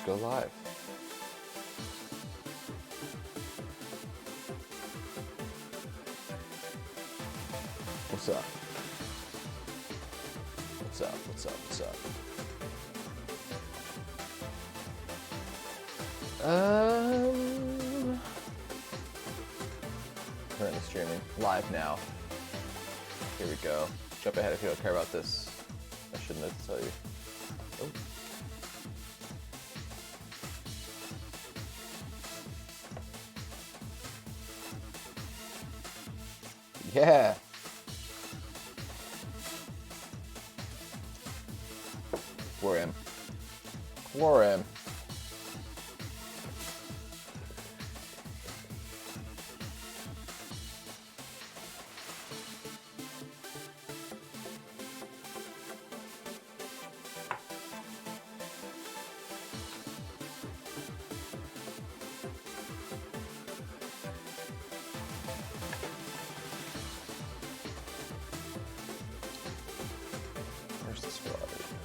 go live. What's up? What's up? What's up? What's up? Currently streaming live now. Here we go. Jump ahead if you don't care about this. I shouldn't have to tell you. Oh. Yeah. Quorum. Quorum. Where's the squad? There we go.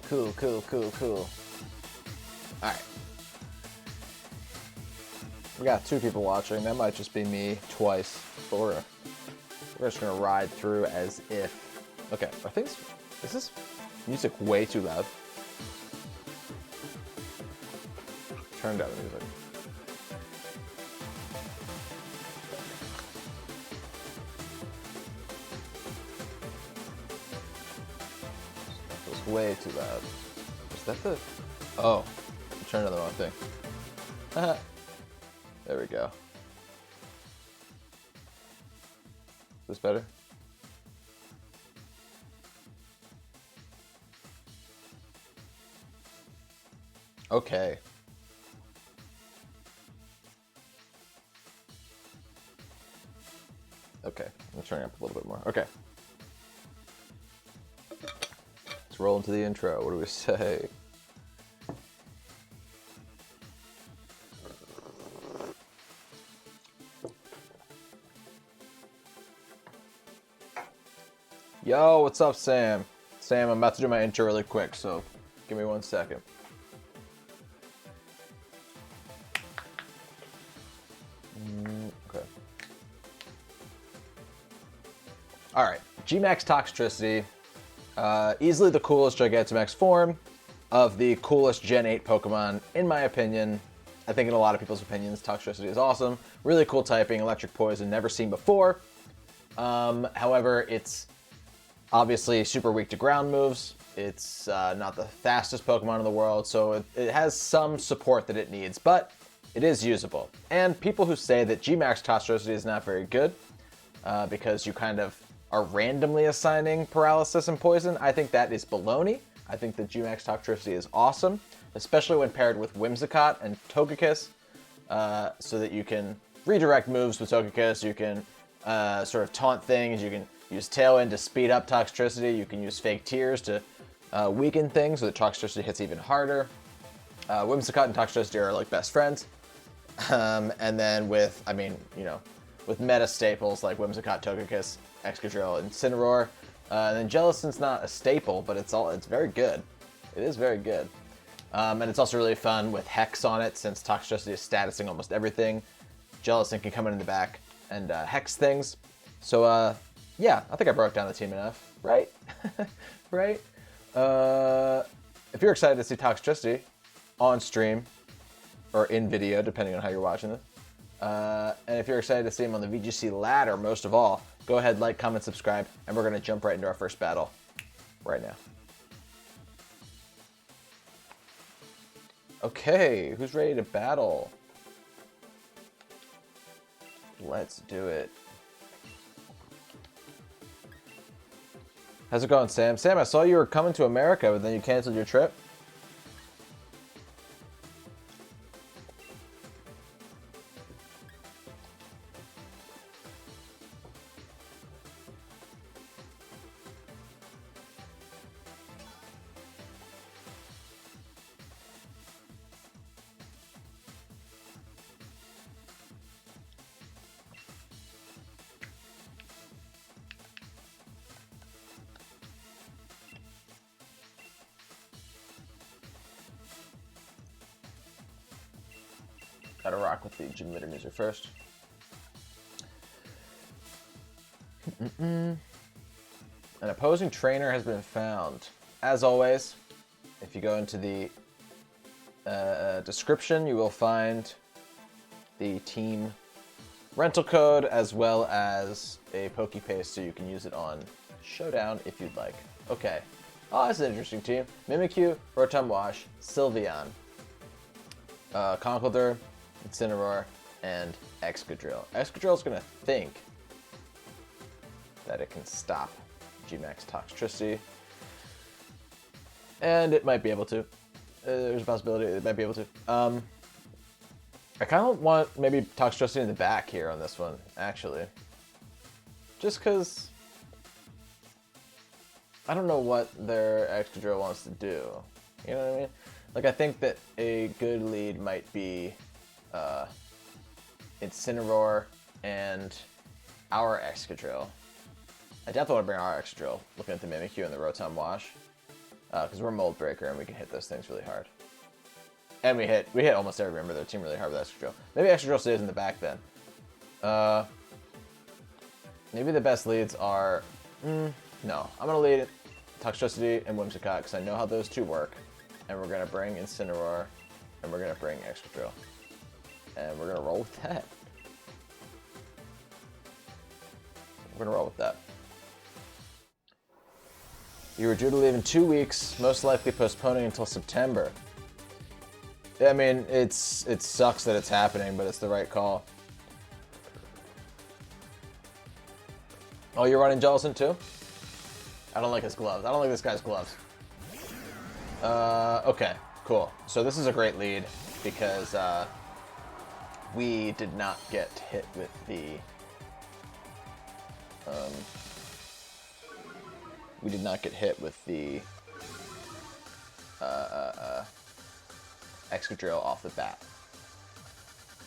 Cool, cool, cool, cool. Alright. We got 2 people watching. That might just be me twice. But we're just gonna ride through as if. Okay, I think is this music way too loud? Turn down the music. Way too loud. Is that the... Oh, I'm turning on the wrong thing. There we go. Is this better? Okay. Okay, I'm turning up a little bit more. Okay. Roll into the intro. What do we say? Yo, what's up, Sam? Sam, I'm about to do my intro really quick, so give me 1 second. Okay. All right, Gmax Toxtricity. Easily the coolest Gigantamax form of the coolest Gen 8 Pokemon, in my opinion. I think in a lot of people's opinions, Toxtricity is awesome. Really cool typing, electric poison, never seen before. However, it's obviously super weak to ground moves. It's not the fastest Pokemon in the world, so it has some support that it needs, but it is usable. And people who say that Gmax Toxtricity is not very good, because you kind of are randomly assigning paralysis and poison, I think that is baloney. I think that Gmax Toxtricity is awesome, especially when paired with Whimsicott and Togekiss, so that you can redirect moves with Togekiss, you can sort of taunt things, you can use Tailwind to speed up Toxtricity, you can use Fake Tears to weaken things so that Toxtricity hits even harder. Whimsicott and Toxtricity are like best friends. And then with, I mean, you know, with meta staples like Whimsicott, Togekiss, Excadrill, and Incineroar. And then Jellicent's not a staple, but it's very good. It is very good. And it's also really fun with Hex on it, since Toxtricity is statusing almost everything. Jellicent can come in the back and Hex things. So, yeah, I think I broke down the team enough, right? Right? If you're excited to see Toxtricity on stream, or in video, depending on how you're watching this, and if you're excited to see him on the VGC ladder, most of all, go ahead, like, comment, subscribe, and we're going to jump right into our first battle right now. Okay, who's ready to battle? Let's do it. How's it going, Sam? Sam, I saw you were coming to America, but then you canceled your trip. Gotta rock with the gym leader user first. An opposing trainer has been found. As always, if you go into the description, you will find the team rental code as well as a PokePaste, so you can use it on Showdown if you'd like. Okay. Oh, that's an interesting team. Mimikyu, Rotom Wash, Sylveon, Conkeldurr, Incineroar, and Excadrill. Excadrill's gonna think that it can stop G-Max Toxtricity, and it might be able to. There's a possibility it might be able to. I kind of want maybe Toxtricity in the back here on this one, actually. Just because I don't know what their Excadrill wants to do. You know what I mean? Like, I think that a good lead might be Incineroar and our Excadrill. I definitely want to bring our Excadrill, looking at the Mimikyu and the Rotom Wash, because we're Mold Breaker and we can hit those things really hard. And we hit almost every member of their team really hard with Excadrill. Maybe Excadrill stays in the back then. Maybe the best leads are... no, I'm going to lead Toxtricity and Whimsicott because I know how those two work. And we're going to bring Incineroar, and we're going to bring Excadrill. And we're going to roll with that. We're going to roll with that. You were due to leave in 2 weeks, most likely postponing until September. I mean, it sucks that it's happening, but it's the right call. Oh, you're running Jellicent too? I don't like his gloves. I don't like this guy's gloves. Okay, cool. So this is a great lead because we did not get hit with the Excadrill off the bat.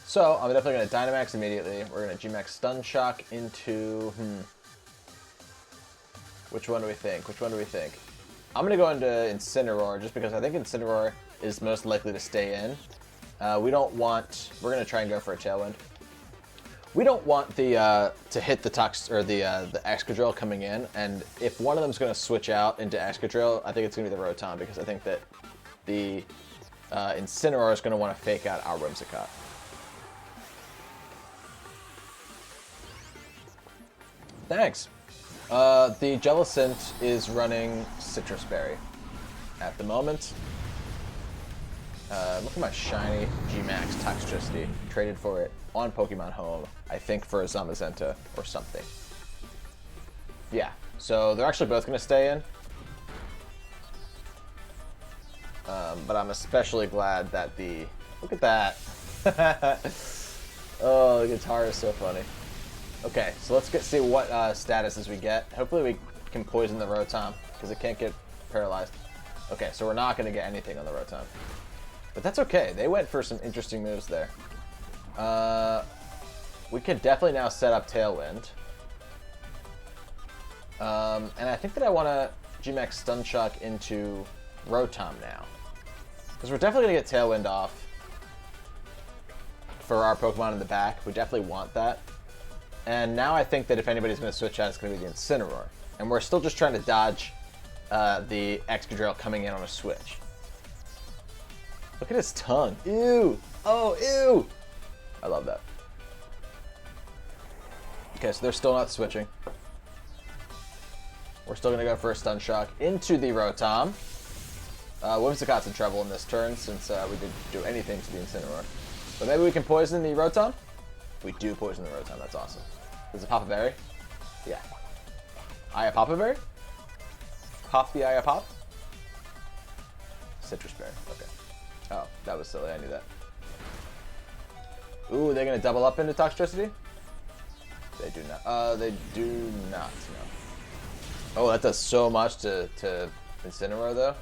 So I'm definitely going to Dynamax immediately. We're going to G-Max Stun Shock into... Which one do we think? Which one do we think? I'm going to go into Incineroar just because I think Incineroar is most likely to stay in. We don't want... We're going to try and go for a Tailwind. We don't want the to hit the the Excadrill coming in, and if one of them is going to switch out into Excadrill, I think it's going to be the Rotom, because I think that the Incineroar is going to want to fake out our Whimsicott. Thanks. The Jellicent is running Citrus Berry at the moment. Look at my shiny G-Max Toxtricity. Traded for it on Pokemon Home, I think for a Zamazenta or something. Yeah, so they're actually both going to stay in. But I'm especially glad that the... Look at that. Oh, the guitar is so funny. Okay, so let's see what statuses we get. Hopefully we can poison the Rotom, because it can't get paralyzed. Okay, so we're not going to get anything on the Rotom. But that's okay. They went for some interesting moves there. We could definitely now set up Tailwind. And I think that I want to G-Max Stun Shock into Rotom now. Because we're definitely going to get Tailwind off for our Pokemon in the back. We definitely want that. And now I think that if anybody's going to switch out, it's going to be the Incineroar. And we're still just trying to dodge the Excadrill coming in on a switch. Look at his tongue. Ew. Oh, ew. I love that. Okay, so they're still not switching. We're still going to go for a Stun Shock into the Rotom. Whimsicott's in trouble in this turn since we didn't do anything to the Incineroar. But maybe we can poison the Rotom? We do poison the Rotom. That's awesome. Is it Papa Berry? Yeah. Aya Papa Berry? Pop the Aya Pop? Citrus Berry. Okay. Oh, that was silly. I knew that. Ooh, they're going to double up into Toxtricity? They do not. They do not, no. Oh, that does so much to Incineroar, though.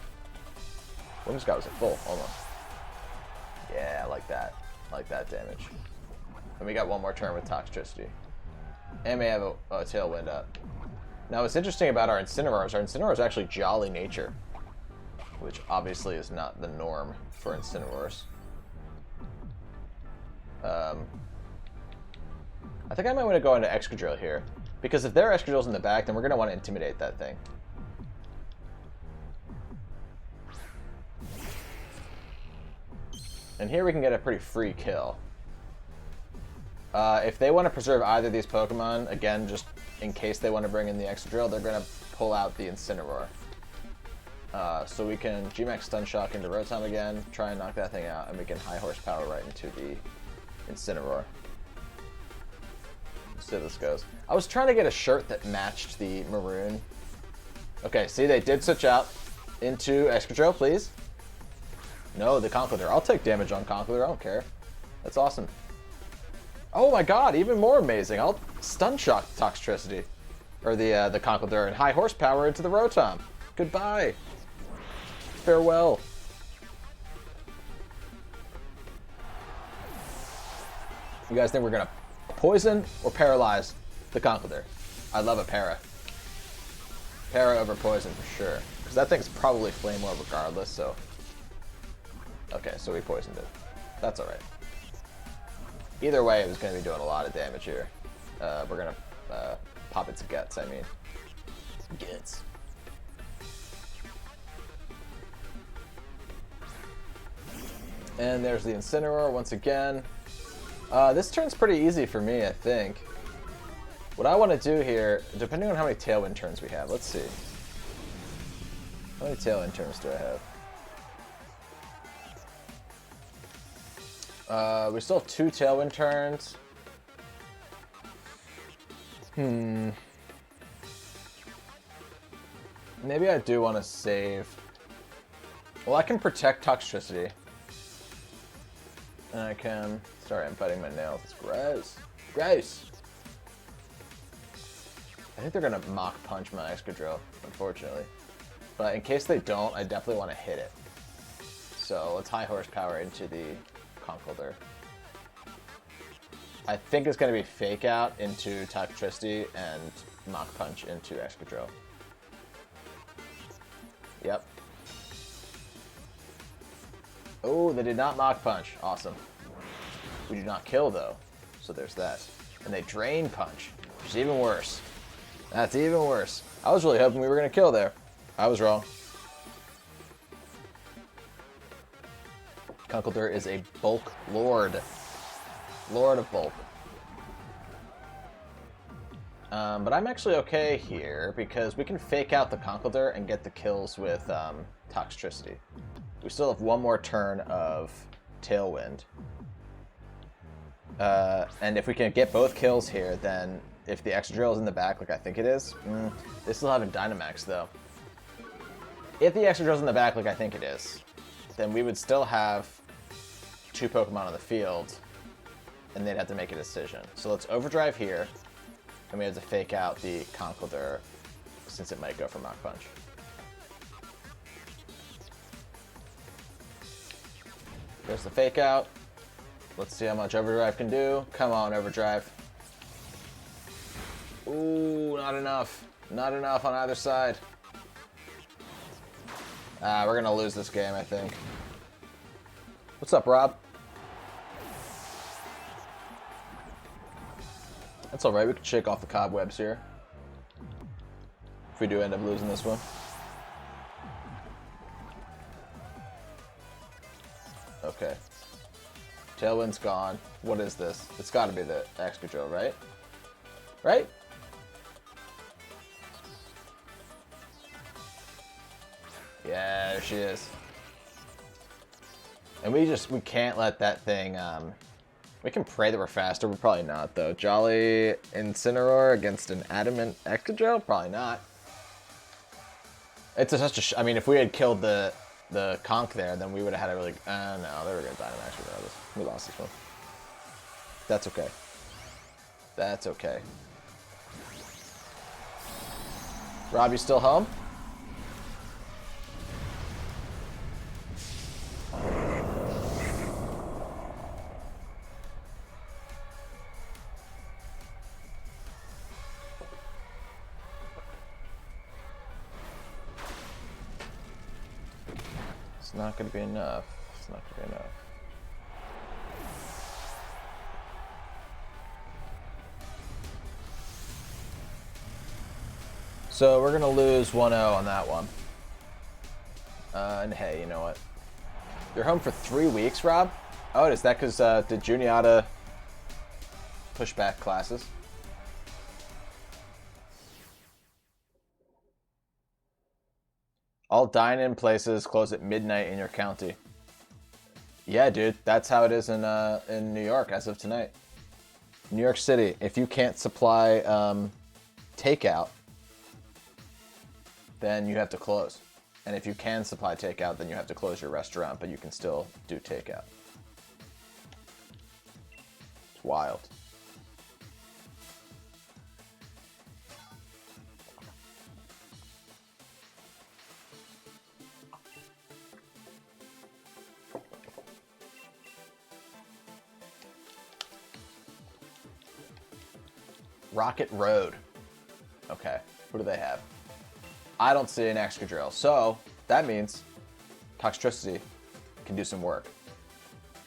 Whimsicott was at full, almost. Yeah, I like that. I like that damage. And we got one more turn with Toxtricity. And we have a Tailwind up. Now, what's interesting about our Incineroar is actually Jolly Nature, which obviously is not the norm for Incineroars. I think I might want to go into Excadrill here, because if their Excadrill's in the back, then we're going to want to intimidate that thing. And here we can get a pretty free kill. If they want to preserve either of these Pokemon, again, just in case they want to bring in the Excadrill, they're going to pull out the Incineroar. So we can G-Max Stun Shock into Rotom again, try and knock that thing out, and we can High Horsepower right into the Incineroar. Let's see how this goes. I was trying to get a shirt that matched the maroon. Okay, see, they did switch out into Excadrill, please. No, the Conkeldurr. I'll take damage on Conkeldurr. I don't care. That's awesome. Oh my god, even more amazing. I'll Stun Shock Toxtricity. Or the Conkeldurr and High Horsepower into the Rotom. Goodbye. Farewell. You guys think we're going to poison or paralyze the Conkeldurr? I love a para. Para over poison for sure. Because that thing's probably Flame Orb regardless, so... Okay, so we poisoned it. That's alright. Either way, it was going to be doing a lot of damage here. We're going to pop its guts, I mean. Guts. And there's the Incineroar once again. This turn's pretty easy for me, I think. What I want to do here, depending on how many Tailwind turns we have, let's see. How many Tailwind turns do I have? We still have 2 Tailwind turns. Maybe I do want to save. Well, I can protect Toxtricity. And I can... Sorry, I'm biting my nails. It's gross. Gross! I think they're going to Mach Punch my Excadrill, unfortunately. But in case they don't, I definitely want to hit it. So let's High Horsepower into the Conkeldurr. I think it's going to be Fake Out into Toxtricity and Mach Punch into Excadrill. Yep. Oh, they did not Mach Punch. Awesome. We do not kill, though. So there's that. And they Drain Punch, which is even worse. That's even worse. I was really hoping we were going to kill there. I was wrong. Conkeldurr is a Bulk Lord. Lord of Bulk. But I'm actually okay here because we can Fake Out the Conkeldurr and get the kills with Toxtricity. We still have one more turn of Tailwind. And if we can get both kills here, then if the Excadrill is in the back, like I think it is, they still haven't Dynamax, though. If the Excadrill is in the back, like I think it is, then we would still have 2 Pokemon on the field, and they'd have to make a decision. So let's Overdrive here, and we have to Fake Out the Conkeldurr, since it might go for Mach Punch. There's the Fake Out. Let's see how much Overdrive can do. Come on, Overdrive. Ooh, not enough. Not enough on either side. We're gonna lose this game, I think. What's up, Rob? That's alright, we can shake off the cobwebs here. If we do end up losing this one. Okay. Tailwind's gone. What is this? It's gotta be the Excadrill, right? Right? Yeah, there she is. And we can't let that thing, we can pray that we're faster, we're probably not, though. Jolly Incineroar against an Adamant Excadrill? Probably not. It's such a I mean, if we had killed the Conch there, then we would have had a really... no, they were going to Dynamax regardless. We lost this one. That's okay. That's okay. Rob, you still home? It's not going to be enough. It's not going to be enough. So we're going to lose 1-0 on that one. And hey, you know what? You're home for 3 weeks, Rob? Oh, is that because did Juniata push back classes? All dine-in places close at midnight in your county. Yeah, dude, that's how it is in New York as of tonight. New York City, if you can't supply takeout, then you have to close. And if you can supply takeout, then you have to close your restaurant, but you can still do takeout. It's wild. Rocket Road. Okay, what do they have? I don't see an Excadrill, so that means Toxtricity can do some work.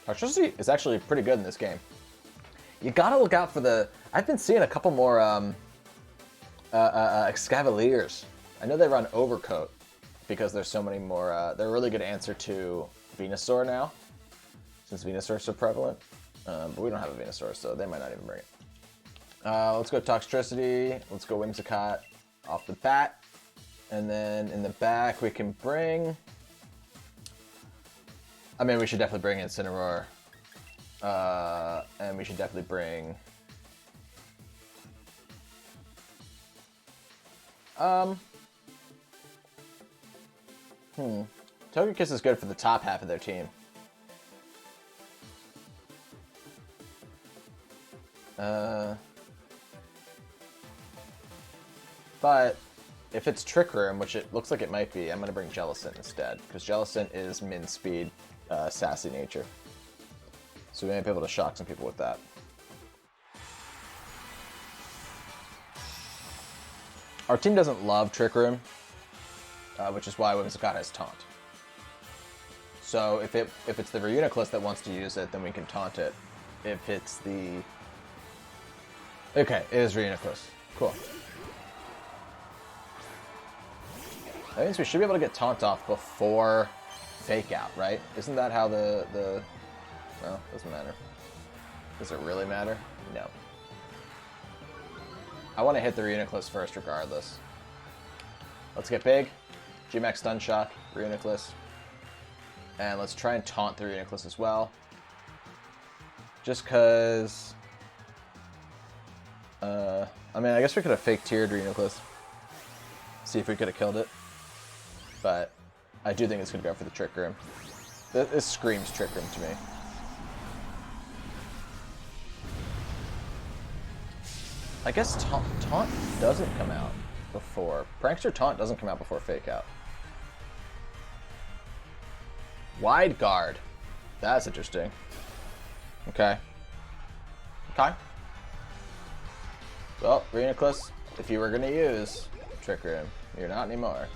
Toxtricity is actually pretty good in this game. You gotta look out for the... I've been seeing a couple more Excavaliers. I know they run Overcoat because there's so many more... they're a really good answer to Venusaur now, since Venusaur is so prevalent. But we don't have a Venusaur, so they might not even bring it. Let's go Toxtricity. Let's go Whimsicott off the bat. And then in the back, we can bring... I mean, we should definitely bring Incineroar. And we should definitely bring... Togekiss is good for the top half of their team. But if it's Trick Room, which it looks like it might be, I'm going to bring Jellicent instead, because Jellicent is min speed, sassy nature. So we might be able to shock some people with that. Our team doesn't love Trick Room, which is why Whimsicott has Taunt. So if it's the Reuniclus that wants to use it, then we can taunt it. If it's the... Okay, it is Reuniclus. Cool. That means we should be able to get Taunt off before Fake Out, right? Isn't that how the... No, doesn't matter. Does it really matter? No. I want to hit the Reuniclus first regardless. Let's get big. G-Max Stun Shock, Reuniclus. And let's try and taunt the Reuniclus as well. Just because... I mean, I guess we could have fake-tiered Reuniclus. See if we could have killed it. But I do think it's going to go for the Trick Room. This screams Trick Room to me. I guess Taunt doesn't come out before... Prankster Taunt doesn't come out before Fake Out. Wide Guard. That's interesting. Okay. Okay. Well, Reuniclus, if you were going to use Trick Room, you're not anymore.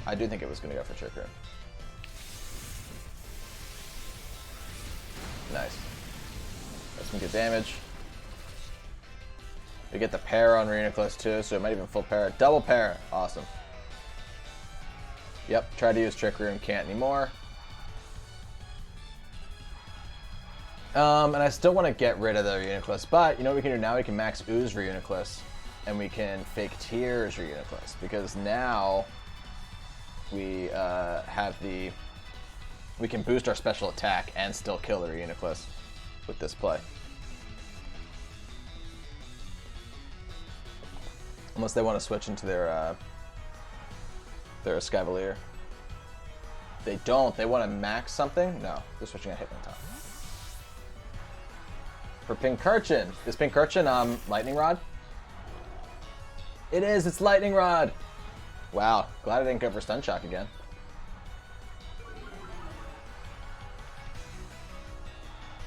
I do think it was going to go for Trick Room. Nice. That's some good damage. We get the pair on Reuniclus too, so it might even full pair. Double pair. Awesome. Yep, tried to use Trick Room, can't anymore. And I still want to get rid of the Reuniclus, but you know what we can do now? We can max Ooze Reuniclus, and we can fake Tears Reuniclus, because now we have the... We can boost our special attack and still kill the Reuniclus with this play. Unless they want to switch into their Escavalier. They don't. They want to max something? No. They're switching a Hitmontop. For Pincurchin. Is Pincurchin Lightning Rod? It is. It's Lightning Rod. Wow. Glad I didn't go for Stun Shock again.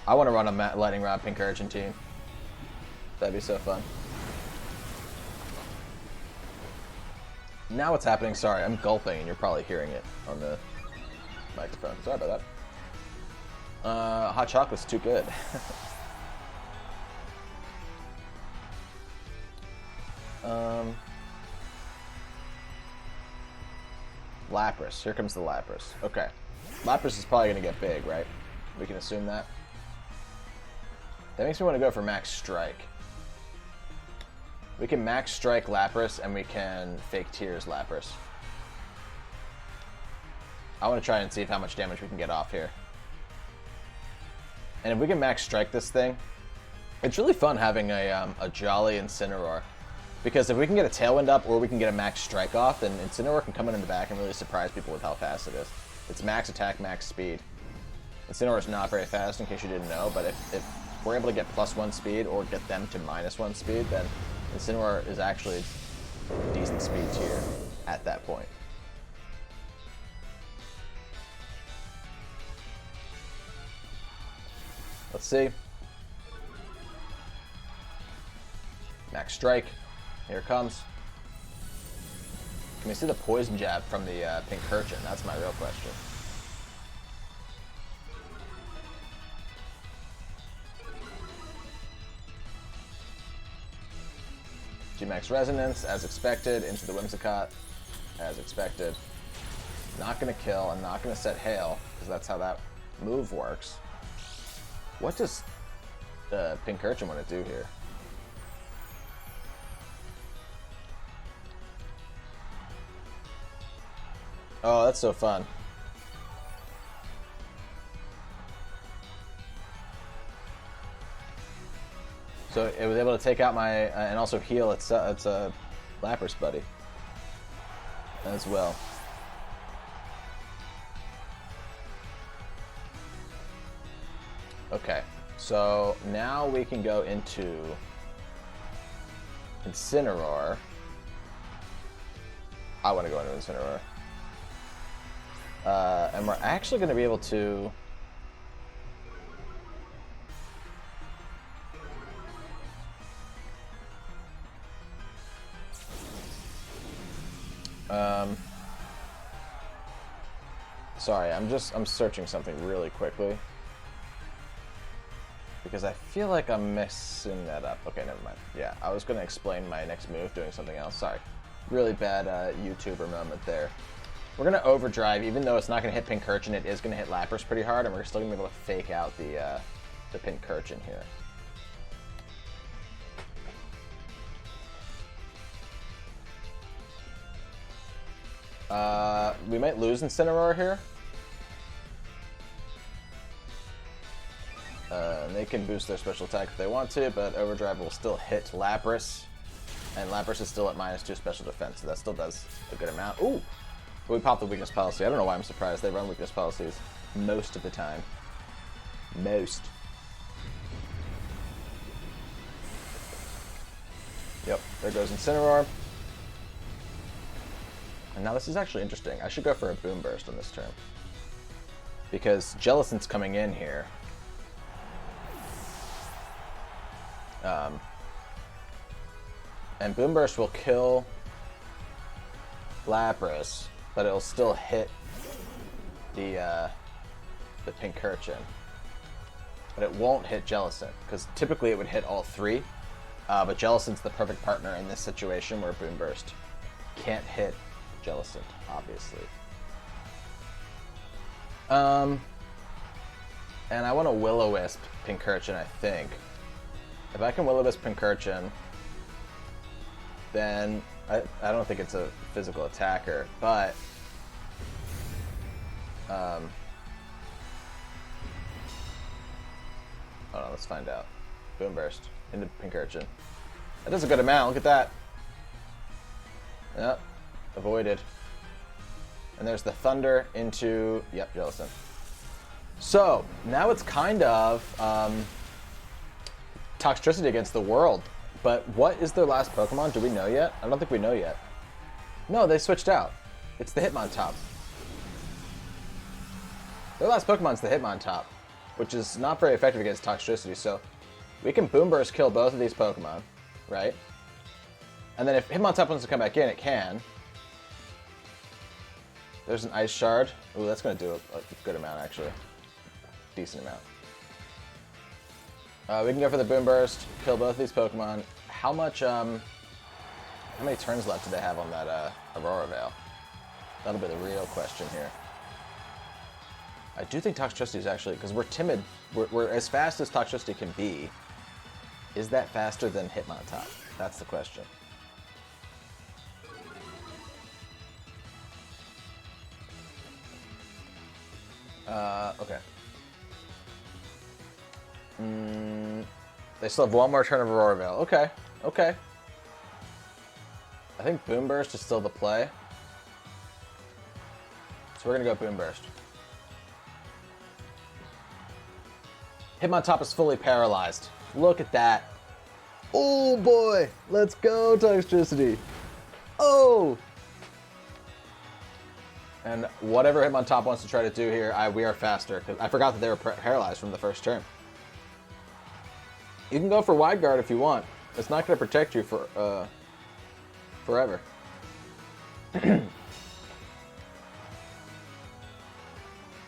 I want to run a Lightning Rod Pincurchin team. That'd be so fun. Now what's happening? Sorry, I'm gulping and you're probably hearing it on the microphone. Sorry about that. Hot chocolate's too good. Lapras. Here comes the Lapras. Okay. Lapras is probably going to get big, right? We can assume that. That makes me want to go for Max Strike. We can Max Strike Lapras, and we can Fake Tears Lapras. I want to try and see how much damage we can get off here. And if we can Max Strike this thing, it's really fun having a Jolly Incineroar. Because if we can get a Tailwind up, or we can get a Max Strike off, then Incineroar can come in the back and really surprise people with how fast it is. It's max attack, max speed. Incineroar is not very fast, in case you didn't know, but if we're able to get +1 speed, or get them to -1 speed, then Incineroar is actually a decent speed tier at that point. Let's see. Max Strike. Here it comes. Can we see the Poison Jab from the Pincurchin? That's my real question. G-Max Resonance, as expected, into the Whimsicott, as expected. Not going to kill, I'm not going to set Hail, because that's how that move works. What does Pincurchin want to do here? Oh, that's so fun. So it was able to take out my, and also heal its Lapras buddy as well. Okay, so now we can go into Incineroar. I want to go into Incineroar. And we're actually going to be able to... Sorry, I'm searching something really quickly. Because I feel like I'm messing that up. Okay, never mind. Yeah, I was going to explain my next move doing something else. Sorry. Really bad YouTuber moment there. We're going to Overdrive, even though it's not going to hit Pincurchin, it is going to hit Lapras pretty hard, and we're still going to be able to fake out the Pincurchin here. We might lose Incineroar here. They can boost their special attack if they want to, but Overdrive will still hit Lapras. And Lapras is still at -2 special defense, so that still does a good amount. Ooh! But we popped the weakness policy. I don't know why I'm surprised. They run weakness policies most of the time. Most. Yep, there goes Incineroar. And now this is actually interesting. I should go for a Boom Burst on this turn. Because Jellicent's coming in here. And Boom Burst will kill Lapras, but it'll still hit the Pincurchin. But it won't hit Jellicent, because typically it would hit all three. But Jellicent's the perfect partner in this situation where Boom Burst can't hit Jellicent, obviously. And I want to Will-O-Wisp Pincurchin, I think. If I can Will-O-Wisp Pincurchin, then I don't think it's a physical attacker, but hold on, let's find out. Boom Burst into Pincurchin. That does a good amount, look at that. Yep, avoided. And there's the Thunder into, yep, Jellicent. So, now it's kind of Toxtricity against the world. But what is their last Pokemon? Do we know yet? I don't think we know yet. No, they switched out. It's the Hitmontop. Their last Pokemon's the Hitmontop, which is not very effective against Toxtricity, so we can Boom Burst kill both of these Pokemon, right? And then if Hitmontop wants to come back in, it can. There's an Ice Shard. Ooh, that's going to do a good amount, actually. Decent amount. We can go for the Boom Burst, kill both of these Pokemon. How many turns left do they have on that Aurora Veil? That'll be the real question here. I do think Toxtricity is actually, because we're timid, we're as fast as Toxtricity can be. Is that faster than Hitmontop? That's the question. Okay. They still have one more turn of Aurora Veil. Okay, okay. I think Boom Burst is still the play. So we're going to go Boom Burst. Hitmontop is fully paralyzed. Look at that. Oh boy, let's go Toxtricity. Oh! And whatever Hitmontop wants to try to do here, we are faster. Cause I forgot that they were paralyzed from the first turn. You can go for Wide Guard if you want. It's not going to protect you for forever.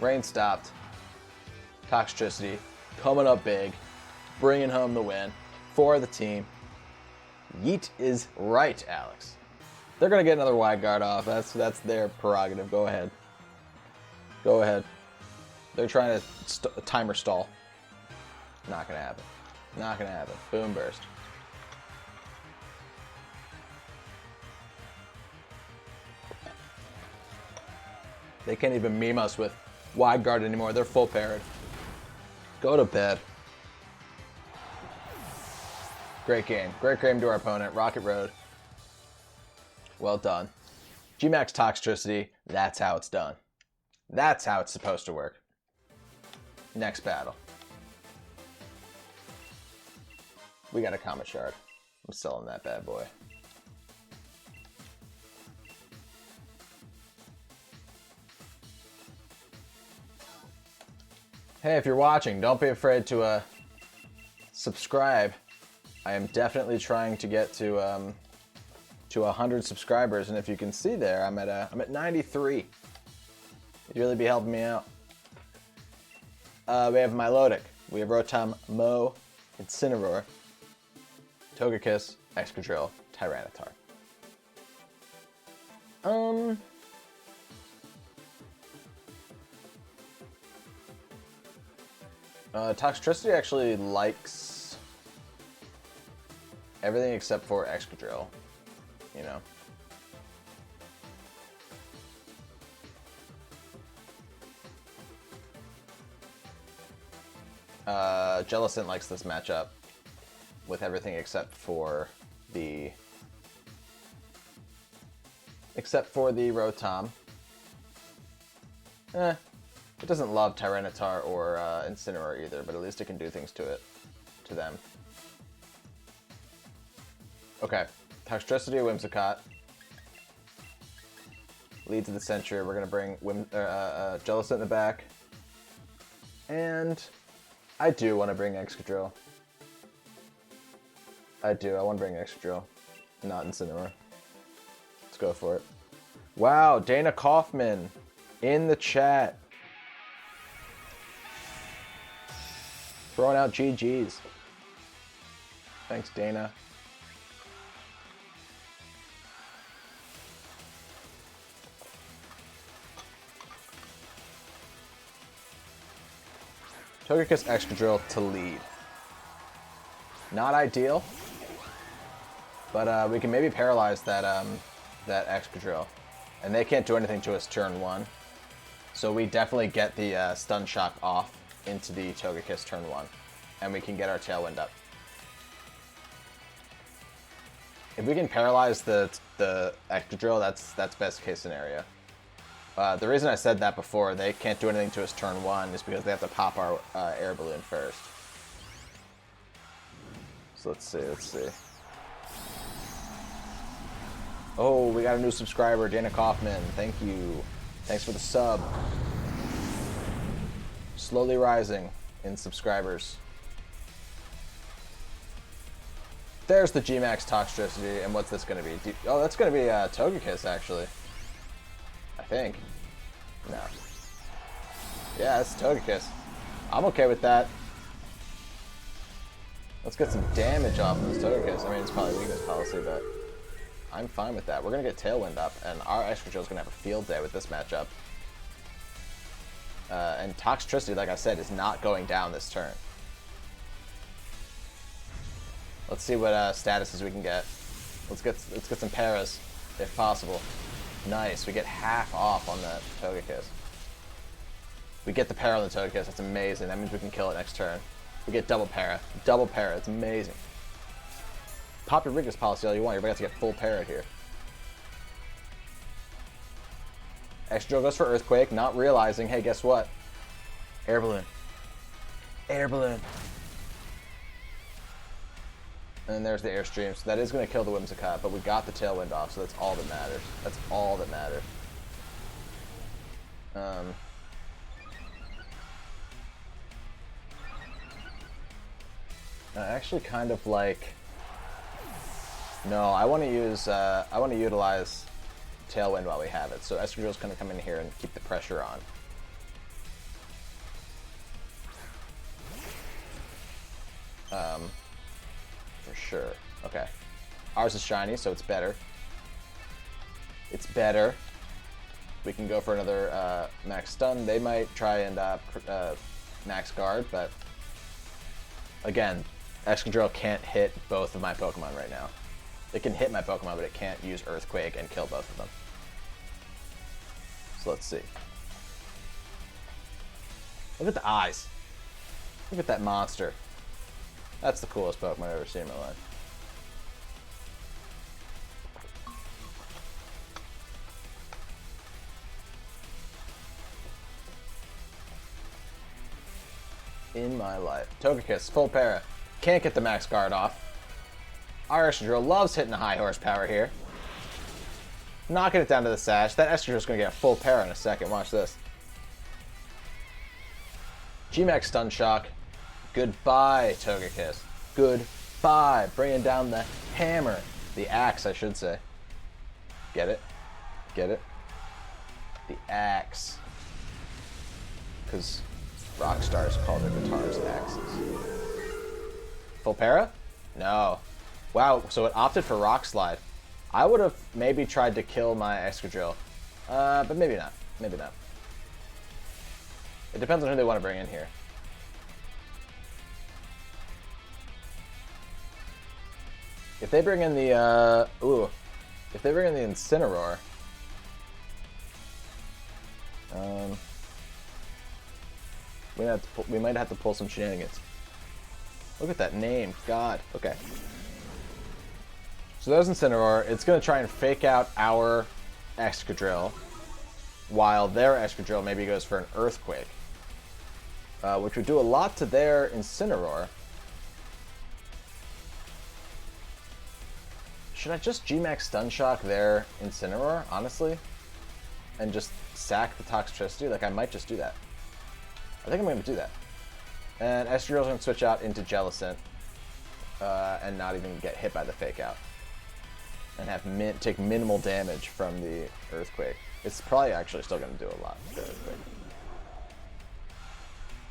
Rain stopped. Toxtricity coming up big, bringing home the win for the team. Yeet is right, Alex. They're going to get another Wide Guard off. That's their prerogative. Go ahead. Go ahead. They're trying to timer stall. Not going to happen. Not going to happen. Boom Burst. They can't even meme us with Wide Guard anymore. They're full paired. Go to bed. Great game. Great game to our opponent. Rocket Road. Well done. Gmax Toxtricity. That's how it's done. That's how it's supposed to work. Next battle. We got a Comet Shard. I'm selling that bad boy. Hey, if you're watching, don't be afraid to subscribe. I am definitely trying to get to 100 subscribers, and if you can see there, I'm at 93. You'd really be helping me out. We have Milotic, we have Rotom, Mo, Incineroar, Togekiss, Excadrill, Tyranitar. Toxtricity actually likes everything except for Excadrill, you know. Jellicent likes this matchup with everything except for the Rotom. It doesn't love Tyranitar or Incineroar either, but at least it can do things to them. Okay, Toxtricity or Whimsicott. Lead to the Sentry. We're gonna bring Jellicent in the back, and I do want to bring Excadrill. I do. I want to bring Excadrill, not Incineroar. Let's go for it. Wow, Dana Kaufman in the chat. Throwing out GGs. Thanks, Dana. Togekiss Excadrill to lead. Not ideal, but we can maybe paralyze that that Excadrill, and they can't do anything to us turn 1. So we definitely get the Stun Shock off into the Togekiss turn 1, and we can get our Tailwind up. If we can paralyze the Excadrill, that's best case scenario. The reason I said that before, they can't do anything to us turn 1, is because they have to pop our Air Balloon first. So let's see. Oh, we got a new subscriber, Dana Kaufman. Thank you. Thanks for the sub. Slowly rising in subscribers. There's the Gmax Toxtricity, and what's this going to be? Oh, that's going to be Togekiss, actually. I think. No. Yeah, it's Togekiss. I'm okay with that. Let's get some damage off of this Togekiss. I mean, it's probably weakness policy, but I'm fine with that. We're going to get Tailwind up, and our Excadrill's going to have a field day with this matchup. And Toxtricity, like I said, is not going down this turn. Let's see what statuses we can get. Let's get some paras, if possible. Nice, we get half off on that Togekiss. We get the para on the Togekiss, that's amazing. That means we can kill it next turn. We get double para. Double para, it's amazing. Pop your weakness policy all you want, you're about to get full para here. Excadrill goes for Earthquake, not realizing, hey, guess what? Air Balloon. Air Balloon. And there's the Airstream, so that is going to kill the Whimsicott, but we got the Tailwind off, so that's all that matters. That's all that matters. I actually kind of like... No, I want to utilize Tailwind while we have it, so Excadrill's going to come in here and keep the pressure on. For sure. Okay. Ours is shiny, so it's better. It's better. We can go for another max stun. They might try and max guard, but again, Excadrill can't hit both of my Pokemon right now. It can hit my Pokemon, but it can't use Earthquake and kill both of them. So let's see. Look at the eyes. Look at that monster. That's the coolest Pokemon I've ever seen in my life. In my life. Togekiss, full para. Can't get the max guard off. Our Excadrill loves hitting the high horsepower here. Knocking it down to the sash. That Excadrill's going to get a full para in a second. Watch this. Gmax Stun Shock. Goodbye, Togekiss. Goodbye. Bringing down the hammer. The axe, I should say. Get it? Get it? The axe. Because rock stars call their guitars axes. Full para? No. Wow, so it opted for Rock Slide. I would have maybe tried to kill my Excadrill. But maybe not. Maybe not. It depends on who they want to bring in here. If they bring in the, if they bring in the Incineroar, we might have to pull some shenanigans. Look at that name, God. Okay. So there's Incineroar. It's going to try and fake out our Excadrill, while their Excadrill maybe goes for an Earthquake, which would do a lot to their Incineroar. Should I just Gmax Stun Shock their Incineroar, honestly? And just sack the Toxtricity? Like, I might just do that. I think I'm going to do that. And Excadrill's going to switch out into Jellicent. and not even get hit by the fake out. And have take minimal damage from the Earthquake. It's probably actually still going to do a lot, the Earthquake.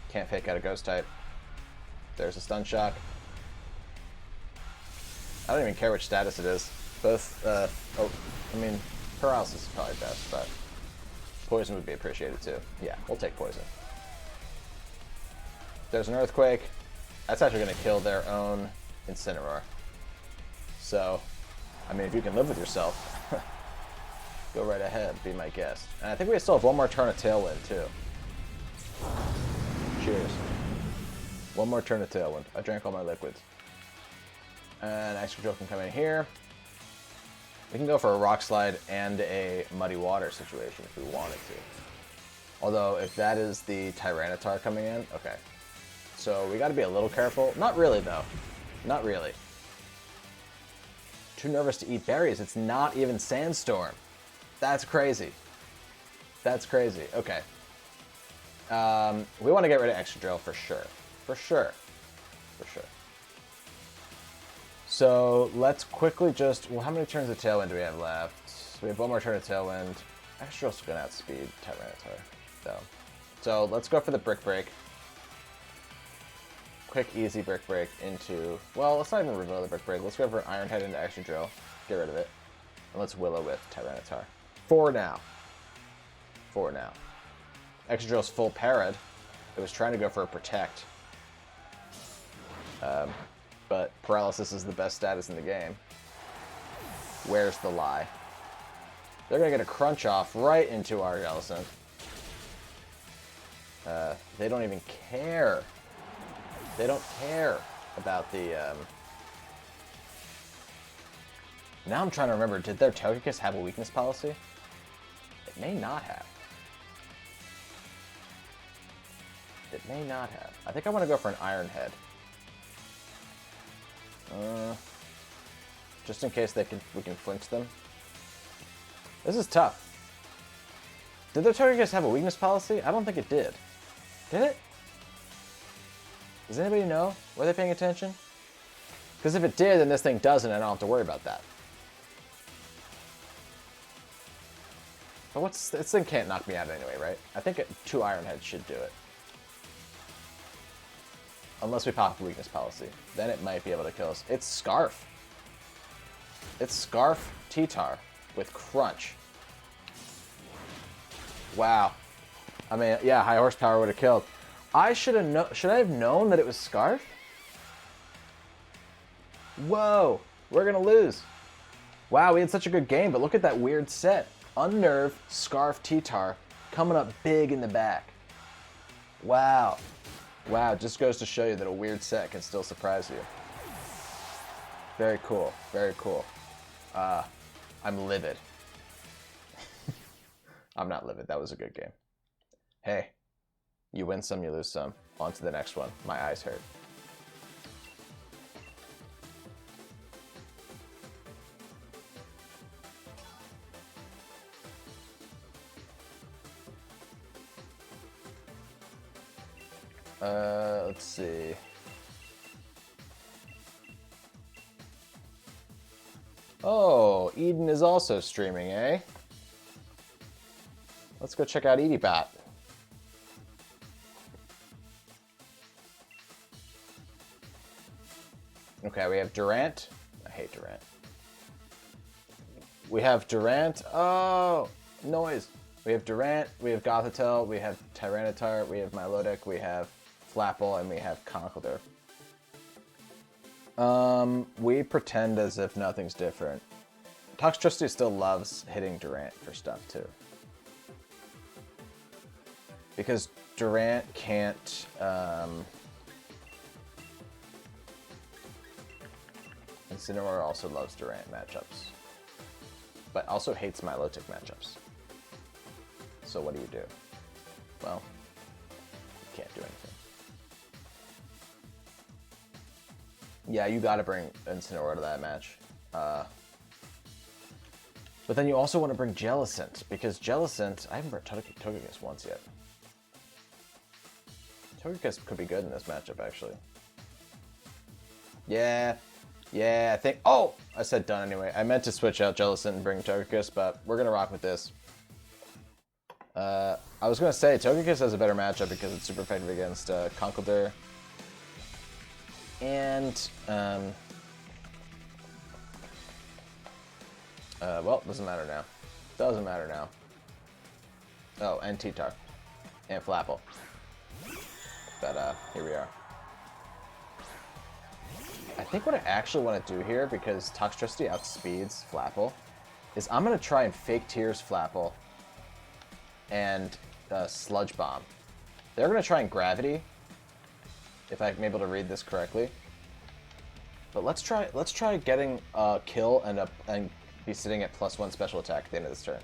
Can't fake out a Ghost type. There's a Stun Shock. I don't even care which status it is. Both, I mean, Paralysis is probably best, but Poison would be appreciated too. Yeah, we'll take Poison. There's an Earthquake. That's actually going to kill their own Incineroar. So, I mean, if you can live with yourself, go right ahead, be my guest. And I think we still have one more turn of Tailwind too. Cheers. One more turn of Tailwind. I drank all my liquids. And Excadrill can come in here. We can go for a Rock Slide and a Muddy Water situation if we wanted to. Although, if that is the Tyranitar coming in, okay. So we got to be a little careful. Not really, though. Not really. Too nervous to eat berries. It's not even Sandstorm. That's crazy. That's crazy. Okay. We want to get rid of Excadrill for sure. For sure. For sure. So let's quickly just... Well, how many turns of Tailwind do we have left? We have one more turn of Tailwind. Excadrill's going to outspeed Tyranitar, though. So let's go for the Brick Break. Quick, easy Brick Break into... Well, let's not even reveal the Brick Break. Let's go for an Iron Head into Excadrill. Get rid of it. And let's Willow with Tyranitar. For now. For now. Excadrill's full parried. It was trying to go for a Protect. But Paralysis is the best status in the game. Where's the lie? They're going to get a Crunch Off right into our Jellicent. They don't even care. They don't care about the... Now I'm trying to remember, did their Togekiss have a weakness policy? It may not have. It may not have. I think I want to go for an Iron Head. Just in case we can flinch them. This is tough. Did their Togekiss have a weakness policy? I don't think it did. Did it? Does anybody know? Were they paying attention? Because if it did, then this thing doesn't, and I don't have to worry about that. But this thing can't knock me out anyway, right? I think 2 Iron Heads should do it. Unless we pop the weakness policy. Then it might be able to kill us. It's Scarf. It's Scarf T-Tar with Crunch. Wow. I mean, yeah, high horsepower would have killed. Should I have known that it was Scarf? Whoa. We're going to lose. Wow, we had such a good game, but look at that weird set. Unnerve, Scarf, T-Tar coming up big in the back. Wow. Wow, just goes to show you that a weird set can still surprise you. Very cool. Very cool. I'm livid. I'm not livid. That was a good game. Hey, you win some, you lose some. On to the next one. My eyes hurt. Let's see. Oh, Eden is also streaming, eh? Let's go check out EdeBot. Okay, we have Durant. I hate Durant. We have Durant. Oh, noise. We have Durant, we have Gothitelle, we have Tyranitar, we have Milotic, we have Flapple, and we have Conkeldurr. We pretend as if nothing's different. Toxtricity still loves hitting Durant for stuff, too. Because Durant can't, Incineroar also loves Durant matchups. But also hates Milotic matchups. So what do you do? Well, you can't do anything. Yeah, you gotta bring Incineroar to that match. But then you also want to bring Jellicent, because Jellicent... I haven't brought Togekiss once yet. Togekiss could be good in this matchup, actually. Yeah. Yeah, I think... Oh! I said done anyway. I meant to switch out Jellicent and bring Togekiss, but we're going to rock with this. I was going to say, Togekiss has a better matchup because it's super effective against Conkeldurr. And, well, doesn't matter now. Doesn't matter now. Oh, and T-Tar. And Flapple. But, here we are. I think what I actually want to do here, because Toxtricity outspeeds Flapple, is I'm going to try and Fake Tears Flapple and Sludge Bomb. They're going to try and Gravity, if I'm able to read this correctly. But let's try getting a kill and be sitting at +1 special attack at the end of this turn.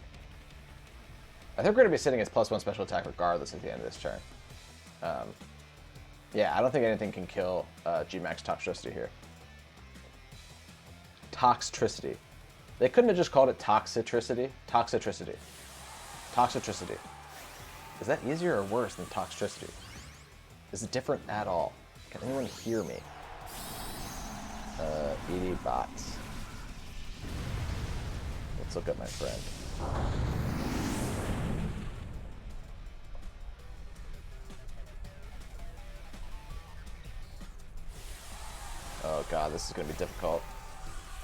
I think we're going to be sitting at +1 special attack regardless at the end of this turn. Yeah, I don't think anything can kill G-Max Toxtricity here. Toxtricity. They couldn't have just called it Toxicity? Toxicity. Toxicity. Is that easier or worse than Toxtricity? Is it different at all? Can anyone hear me? ED bots. Let's look up my friend. Oh god, this is gonna be difficult.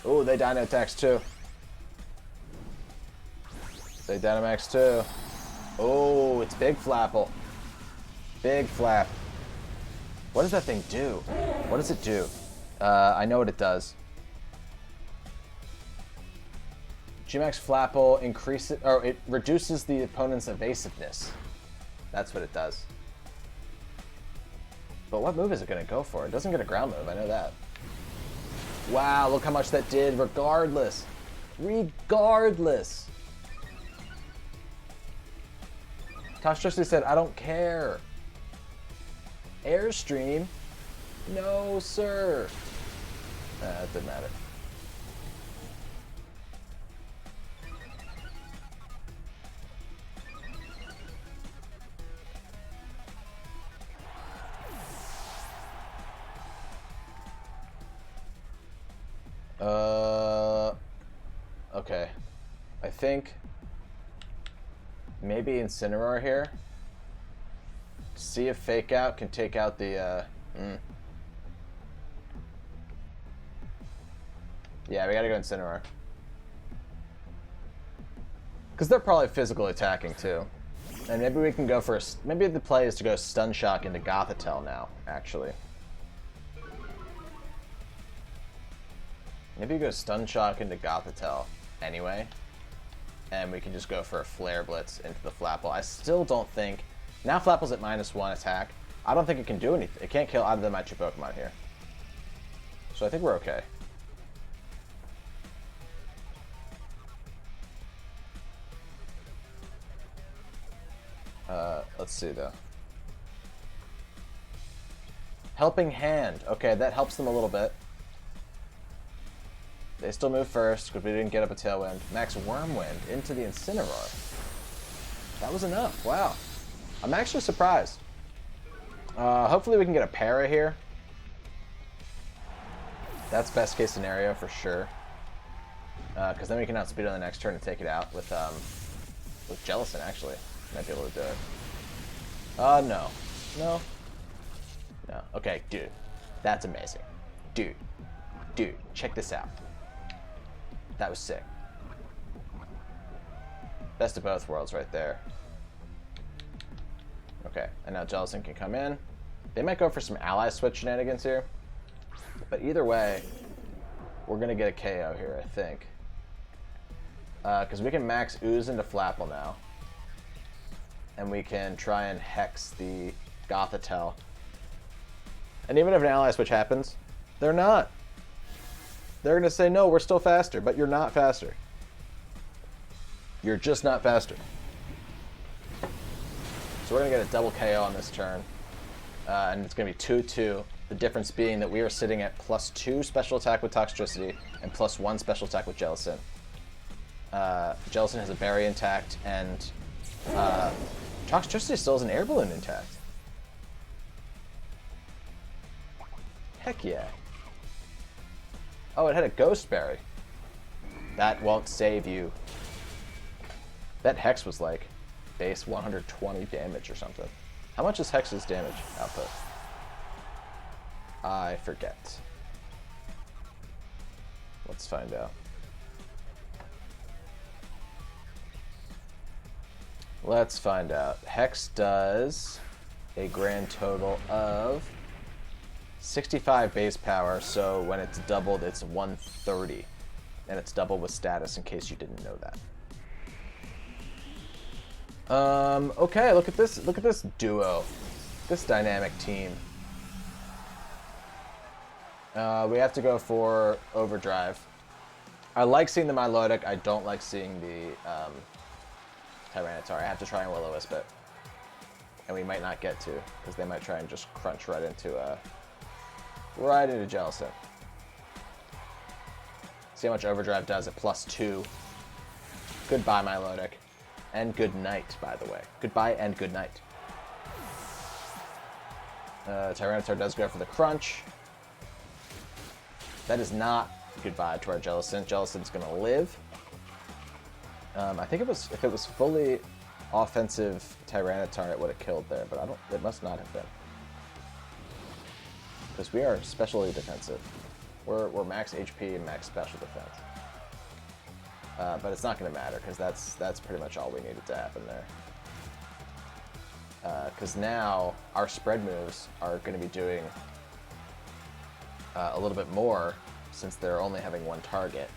Oh, they Dynamax too. They Dynamax too. Oh, it's Big Flapple. Big Flap. What does that thing do? What does it do? I know what it does. G-Max Flapple increases, or it reduces the opponent's evasiveness. That's what it does. But what move is it going to go for? It doesn't get a ground move, I know that. Wow, look how much that did, regardless. Regardless. Toxtricity said, I don't care. Airstream? No, sir. It didn't matter. Okay. I think maybe Incineroar here. See if Fake Out can take out the, Yeah, we gotta go Incineroar. Because they're probably physical attacking too. And maybe we can go for maybe the play is to go Stun Shock into Gothitelle now, actually. Maybe you go Stun Shock into Gothitelle anyway. And we can just go for a Flare Blitz into the Flapple. I still don't think... Now Flapple's at -1 attack. I don't think it can do anything. It can't kill either of my two Pokemon here. So I think we're okay. Let's see though. Helping Hand. Okay, that helps them a little bit. They still move first because we didn't get up a Tailwind. Max Wormwind into the Incineroar. That was enough. Wow. I'm actually surprised. Hopefully we can get a Para here. That's best case scenario for sure. Because then we can outspeed on the next turn and take it out with Jellicent, actually. Might be able to do it. No. No. No. Okay, dude. That's amazing. Dude, check this out. That was sick. Best of both worlds right there. Okay, and now Jellicent can come in. They might go for some ally switch shenanigans here. But either way, we're going to get a KO here, I think. Because we can max Ooze into Flapple now. And we can try and Hex the Gothitelle. And even if an ally switch happens, they're not. They're going to say, no, we're still faster, but you're not faster. You're just not faster. So we're going to get a double KO on this turn. And it's going to be 2-2. The difference being that we are sitting at +2 special attack with Toxtricity and +1 special attack with Jellicent. Jellicent has a Berry intact, and Toxtricity still has an Air Balloon intact. Heck yeah. Oh, it had a Ghost Berry. That won't save you. That Hex was like base 120 damage or something. How much is Hex's damage output? I forget. Let's find out. Let's find out. Hex does a grand total of 65 base power, so when it's doubled, it's 130. And it's double with status, in case you didn't know that. Okay, look at this duo. This dynamic team. We have to go for Overdrive. I like seeing the Milotic. I don't like seeing the Tyranitar. I have to try and Will-O-Wisp it. And we might not get to, because they might try and just crunch right into Jellicent. See how much Overdrive does at +2. Goodbye, Milotic. And good night, by the way. Goodbye and good night. Tyranitar does go for the crunch. That is not goodbye to our Jellicent. Jellicent's gonna live. I think if it was fully offensive Tyranitar, it would have killed there, but it must not have been. Because we are specially defensive. We're max HP and max special defense. But it's not going to matter, because that's pretty much all we needed to happen there. Because now our spread moves are going to be doing a little bit more, since they're only having one target.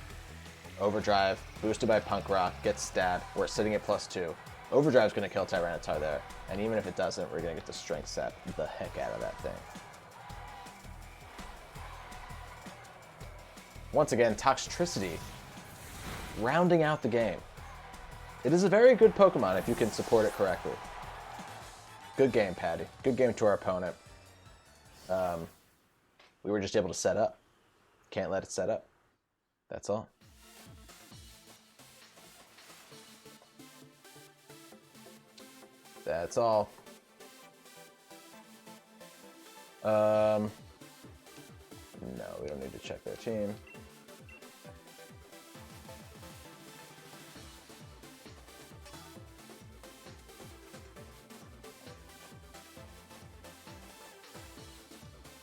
Overdrive, boosted by Punk Rock, gets stabbed. We're sitting at +2. Overdrive's going to kill Tyranitar there, and even if it doesn't, we're going to get the Strength Sap the heck out of that thing. Once again, Toxtricity, rounding out the game. It is a very good Pokemon if you can support it correctly. Good game, Patty. Good game to our opponent. We were just able to set up. Can't let it set up. That's all. That's all. No, we don't need to check their team.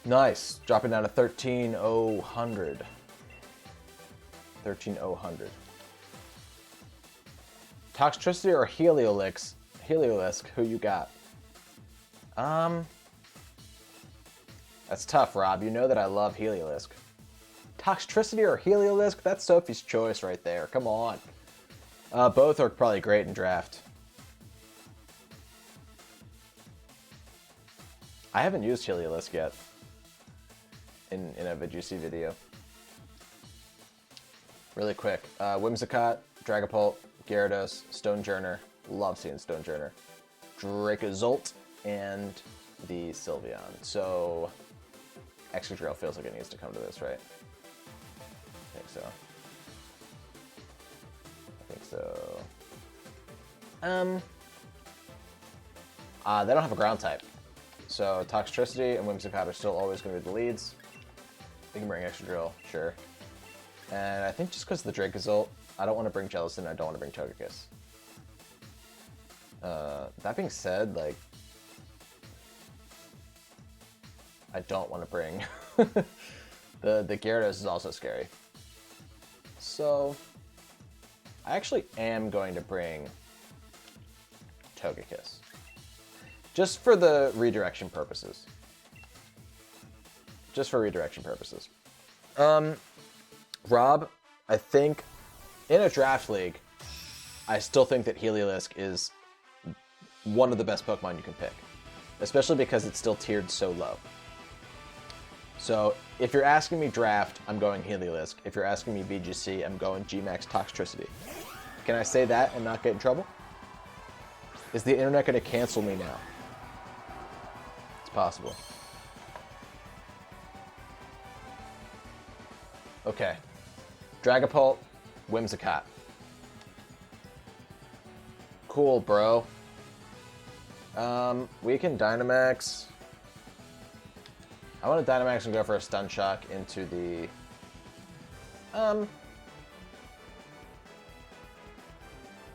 Nice. Dropping down to 13,000. 13,000. Toxtricity or Heliolisk? Heliolisk, who you got? That's tough, Rob. You know that I love Heliolisk. Toxtricity or Heliolisk? That's Sophie's choice right there. Come on. Both are probably great in draft. I haven't used Heliolisk yet in a VGC video. Really quick. Whimsicott, Dragapult, Gyarados, Stonejourner. Love seeing Stonejourner. Dracozolt, and the Sylveon. So, Excadrill feels like it needs to come to this, right? I think so. They don't have a ground type. So, Toxtricity and Whimsicott are still always going to be the leads. We can bring Excadrill, sure. And I think just because of the Dracozolt, I don't want to bring Jellicent, I don't want to bring Togekiss. That being said, like, I don't want to bring the Gyarados is also scary. So I actually am going to bring Togekiss. Just for the redirection purposes. Just for redirection purposes. Rob, I think in a draft league, I still think that Heliolisk is one of the best Pokemon you can pick. Especially because it's still tiered so low. So, if you're asking me draft, I'm going Heliolisk. If you're asking me VGC, I'm going G-Max Toxtricity. Can I say that and not get in trouble? Is the internet going to cancel me now? It's possible. Okay. Dragapult, Whimsicott. Cool, bro. We can Dynamax. I want to Dynamax and go for a Stun Shock into the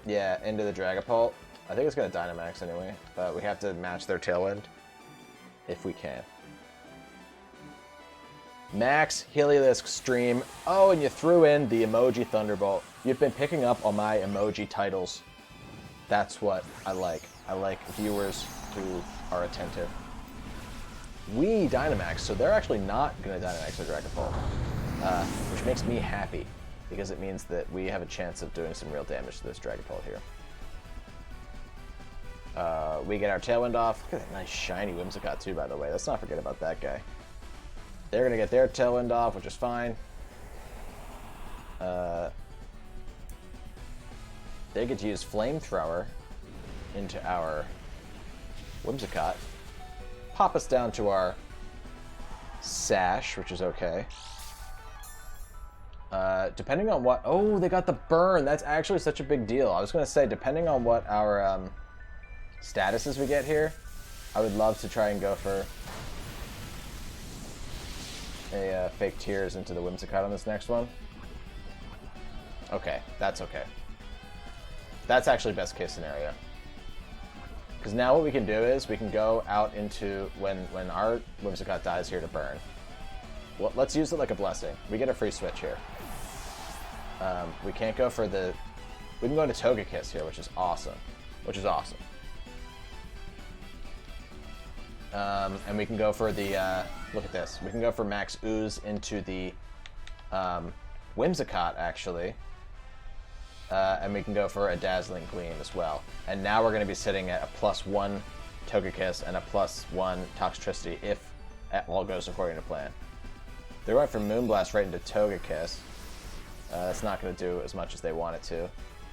Yeah, into the Dragapult. I think it's going to Dynamax anyway, but we have to match their Tailwind if we can. Max Heliolisk Stream. Oh, and you threw in the emoji Thunderbolt. You've been picking up on my emoji titles. That's what I like. I like viewers who are attentive. We Dynamax, so they're actually not going to Dynamax the Dragapult, which makes me happy, because it means that we have a chance of doing some real damage to this Dragapult here. We get our Tailwind off. Look at that nice shiny Whimsicott too, by the way. Let's not forget about that guy. They're going to get their Tailwind off, which is fine. They get to use Flamethrower into our Whimsicott. Pop us down to our Sash, which is okay. Depending on what... Oh, they got the burn. That's actually such a big deal. I was going to say, depending on what our statuses we get here, I would love to try and go for a Fake Tears into the Whimsicott on this next one. Okay, that's okay. That's actually best case scenario. Because now what we can do is we can go out into when our Whimsicott dies here to burn. Well, let's use it like a blessing. We get a free switch here. We can't go for the... We can go into Togekiss here, which is awesome. And we can go for the... look at this. We can go for Max Ooze into the Whimsicott, actually. And we can go for a Dazzling Gleam as well. And now we're going to be sitting at a +1 Togekiss and a +1 Toxtricity if all goes according to plan. They're going for Moonblast right into Togekiss. That's not going to do as much as they want it to.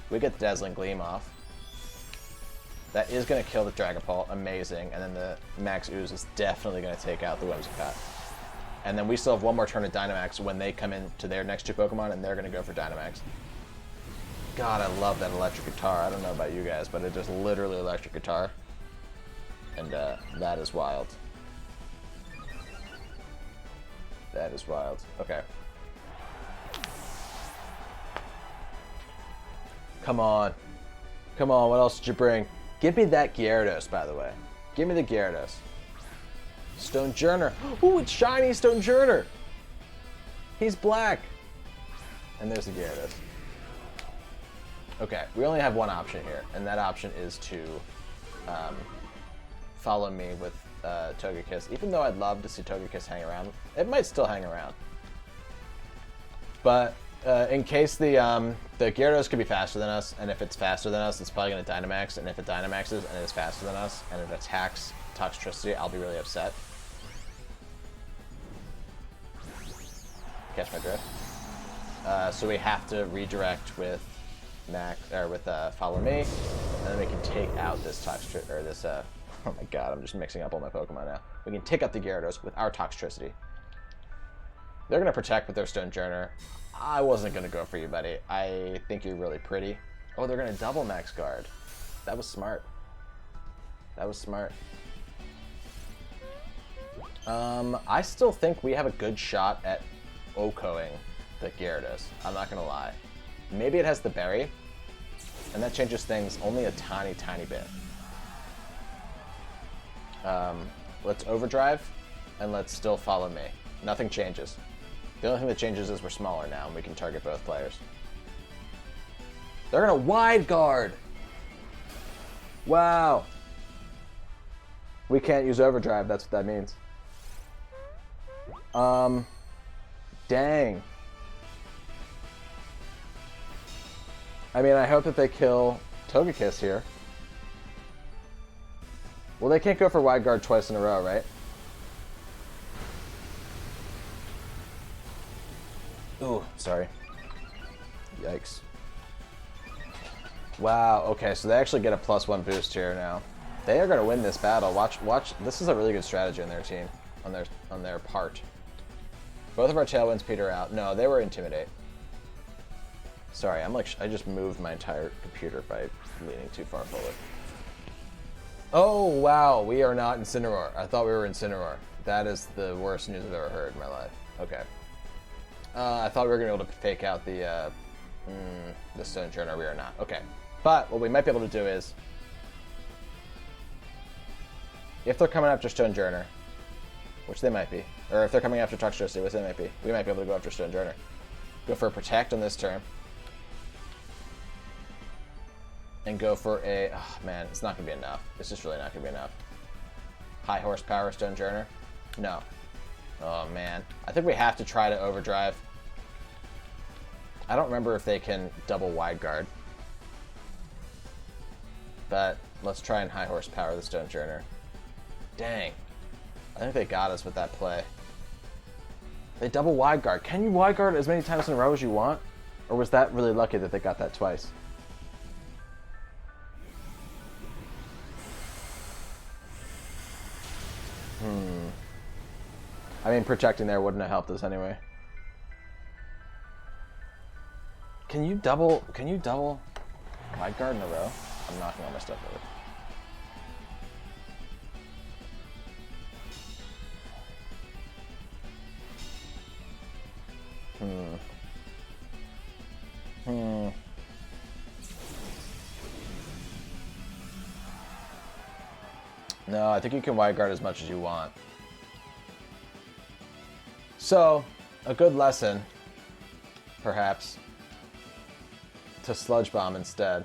We get the Dazzling Gleam off. That is going to kill the Dragapult. Amazing. And then the Max Ooze is definitely going to take out the Whimsicott. And then we still have one more turn of Dynamax when they come into their next two Pokemon, and they're going to go for Dynamax. God, I love that electric guitar. I don't know about you guys, but it is literally electric guitar. And that is wild. That is wild. Okay. Come on. Come on, what else did you bring? Give me that Gyarados, by the way. Give me the Gyarados. Stonejourner. Ooh, it's shiny Stonejourner. He's black. And there's the Gyarados. Okay, we only have one option here, and that option is to follow me with Togekiss. Even though I'd love to see Togekiss hang around, it might still hang around. But in case the Gyarados could be faster than us, and if it's faster than us, it's probably going to Dynamax, and if it Dynamaxes and it is faster than us, and it attacks Toxtricity, I'll be really upset. Catch my drift. So we have to redirect with Follow Me, and then we can take out this Toxtricity, or this, oh my god, I'm just mixing up all my Pokemon now. We can take out the Gyarados with our Toxtricity. They're going to protect with their Stonejourner. I wasn't going to go for you, buddy. I think you're really pretty. Oh, they're going to double Max Guard. That was smart. That was smart. I still think we have a good shot at OHKOing the Gyarados. I'm not going to lie. Maybe it has the berry, and that changes things only a tiny, tiny bit. Let's overdrive, and let's still follow me. Nothing changes. The only thing that changes is we're smaller now, and we can target both players. They're gonna wide guard! Wow! We can't use overdrive, that's what that means. Dang. I mean, I hope that they kill Togekiss here. Well, they can't go for wide guard twice in a row, right? Ooh, sorry. Yikes. Wow, okay, so they actually get a +1 boost here now. They are going to win this battle. Watch. This is a really good strategy on their team, on their part. Both of our Tailwinds peter out. No, they were Intimidate. Sorry, I just moved my entire computer by leaning too far forward. Oh, wow, we are not Incineroar. I thought we were Incineroar. That is the worst news I've ever heard in my life. Okay. I thought we were going to be able to fake out the Sojourner. We are not. Okay. But what we might be able to do is, if they're coming after Stonejourner, which they might be, or if they're coming after Toxtricity, which they might be, we might be able to go after Stonejourner. Go for a Protect on this turn. And go for a... Oh, man, it's not going to be enough. It's just really not going to be enough. High horsepower Stonejourner? No. Oh, man. I think we have to try to overdrive. I don't remember if they can double wide guard. But let's try and high horsepower the Stonejourner. Dang. I think they got us with that play. They double wide guard. Can you wide guard as many times in a row as you want? Or was that really lucky that they got that twice? I mean, protecting there wouldn't have helped us anyway. Can you double wide guard in a row? I'm knocking all my stuff over. No, I think you can wide guard as much as you want. So, a good lesson, perhaps, to Sludge Bomb instead.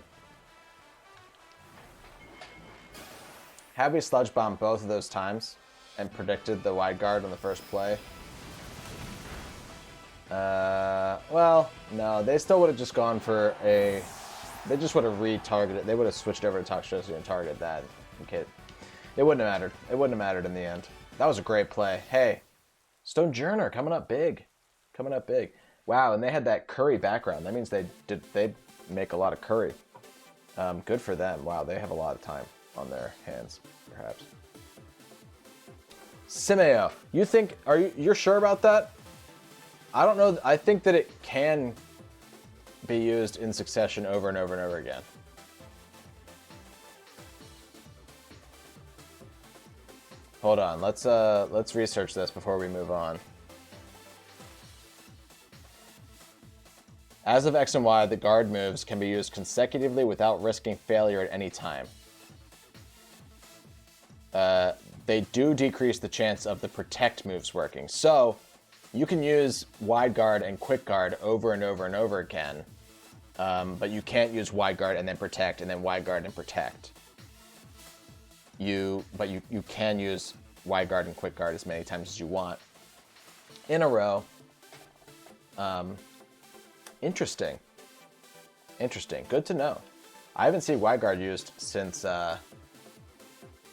Had we Sludge Bomb both of those times and predicted the wide guard on the first play, well, no, they still would have just gone for a... They just would have retargeted. They would have switched over to Toxtricity and targeted that. Okay. It wouldn't have mattered. It wouldn't have mattered in the end. That was a great play. Hey, Stonejourner coming up big. Coming up big. Wow, and they had that curry background. That means they'd make a lot of curry. Good for them. Wow, they have a lot of time on their hands, perhaps. Simeo, you're sure about that? I don't know. I think that it can be used in succession over and over and over again. Hold on, let's research this before we move on. As of X and Y, the guard moves can be used consecutively without risking failure at any time. They do decrease the chance of the protect moves working. So, you can use wide guard and quick guard over and over and over again, but you can't use wide guard and then protect and then wide guard and protect. But you can use wide guard and quick guard as many times as you want in a row. Interesting. Good to know. I haven't seen wide guard used since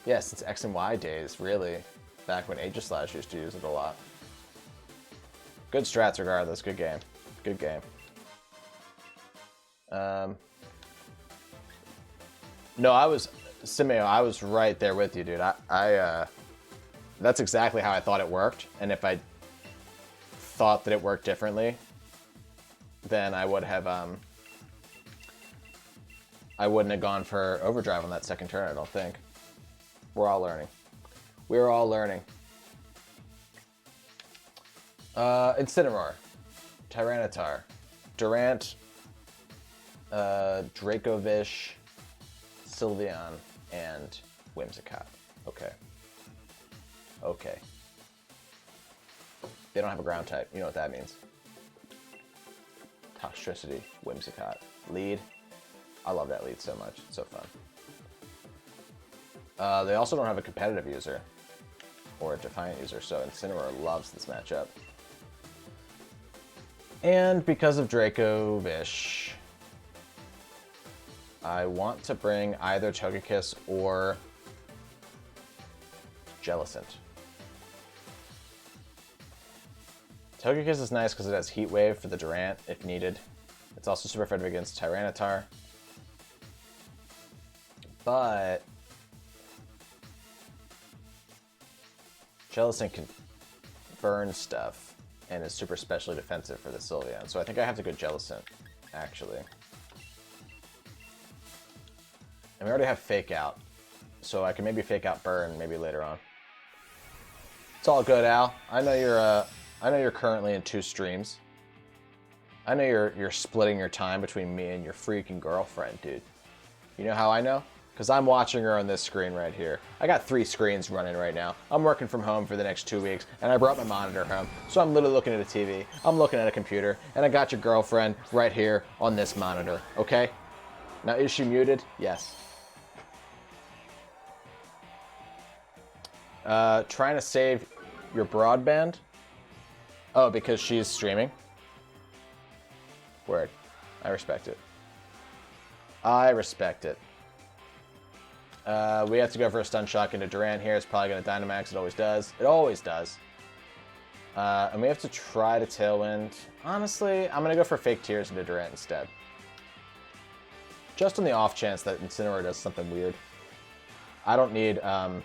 since X and Y days, really. Back when Aegislash used to use it a lot. Good strats regardless. Good game. Good game. No, Simeo, I was right there with you, dude. That's exactly how I thought it worked. And if I thought that it worked differently, then I would have, I wouldn't have gone for overdrive on that second turn, I don't think. We're all learning. We're all learning. Incineroar, Tyranitar, Durant, Dracovish, Sylveon, and Whimsicott. Okay. Okay. They don't have a ground type. You know what that means. Toxtricity, Whimsicott. Lead. I love that lead so much. It's so fun. They also don't have a competitive user or a Defiant user, so Incineroar loves this matchup. And because of Dracovish, I want to bring either Togekiss or Jellicent. Togekiss is nice because it has Heat Wave for the Durant if needed. It's also super effective against Tyranitar. But Jellicent can burn stuff and is super specially defensive for the Sylveon. So I think I have to go Jellicent, actually. And we already have Fake Out, so I can maybe Fake Out Burn maybe later on. It's all good, Al. I know you're currently in 2 streams, I know you're splitting your time between me and your freaking girlfriend, dude. You know how I know? Because I'm watching her on this screen right here. I got 3 screens running right now. I'm working from home for the next 2 weeks, and I brought my monitor home. So I'm literally looking at a TV. I'm looking at a computer, and I got your girlfriend right here on this monitor, okay? Now, is she muted? Yes. Trying to save your broadband? Oh, because she's streaming? Word. I respect it. I respect it. We have to go for a stun shock into Durant here. It's probably going to Dynamax. It always does. It always does. And we have to try to Tailwind. Honestly, I'm going to go for Fake Tears into Durant instead. Just on the off chance that Incineroar does something weird. I don't need... I'd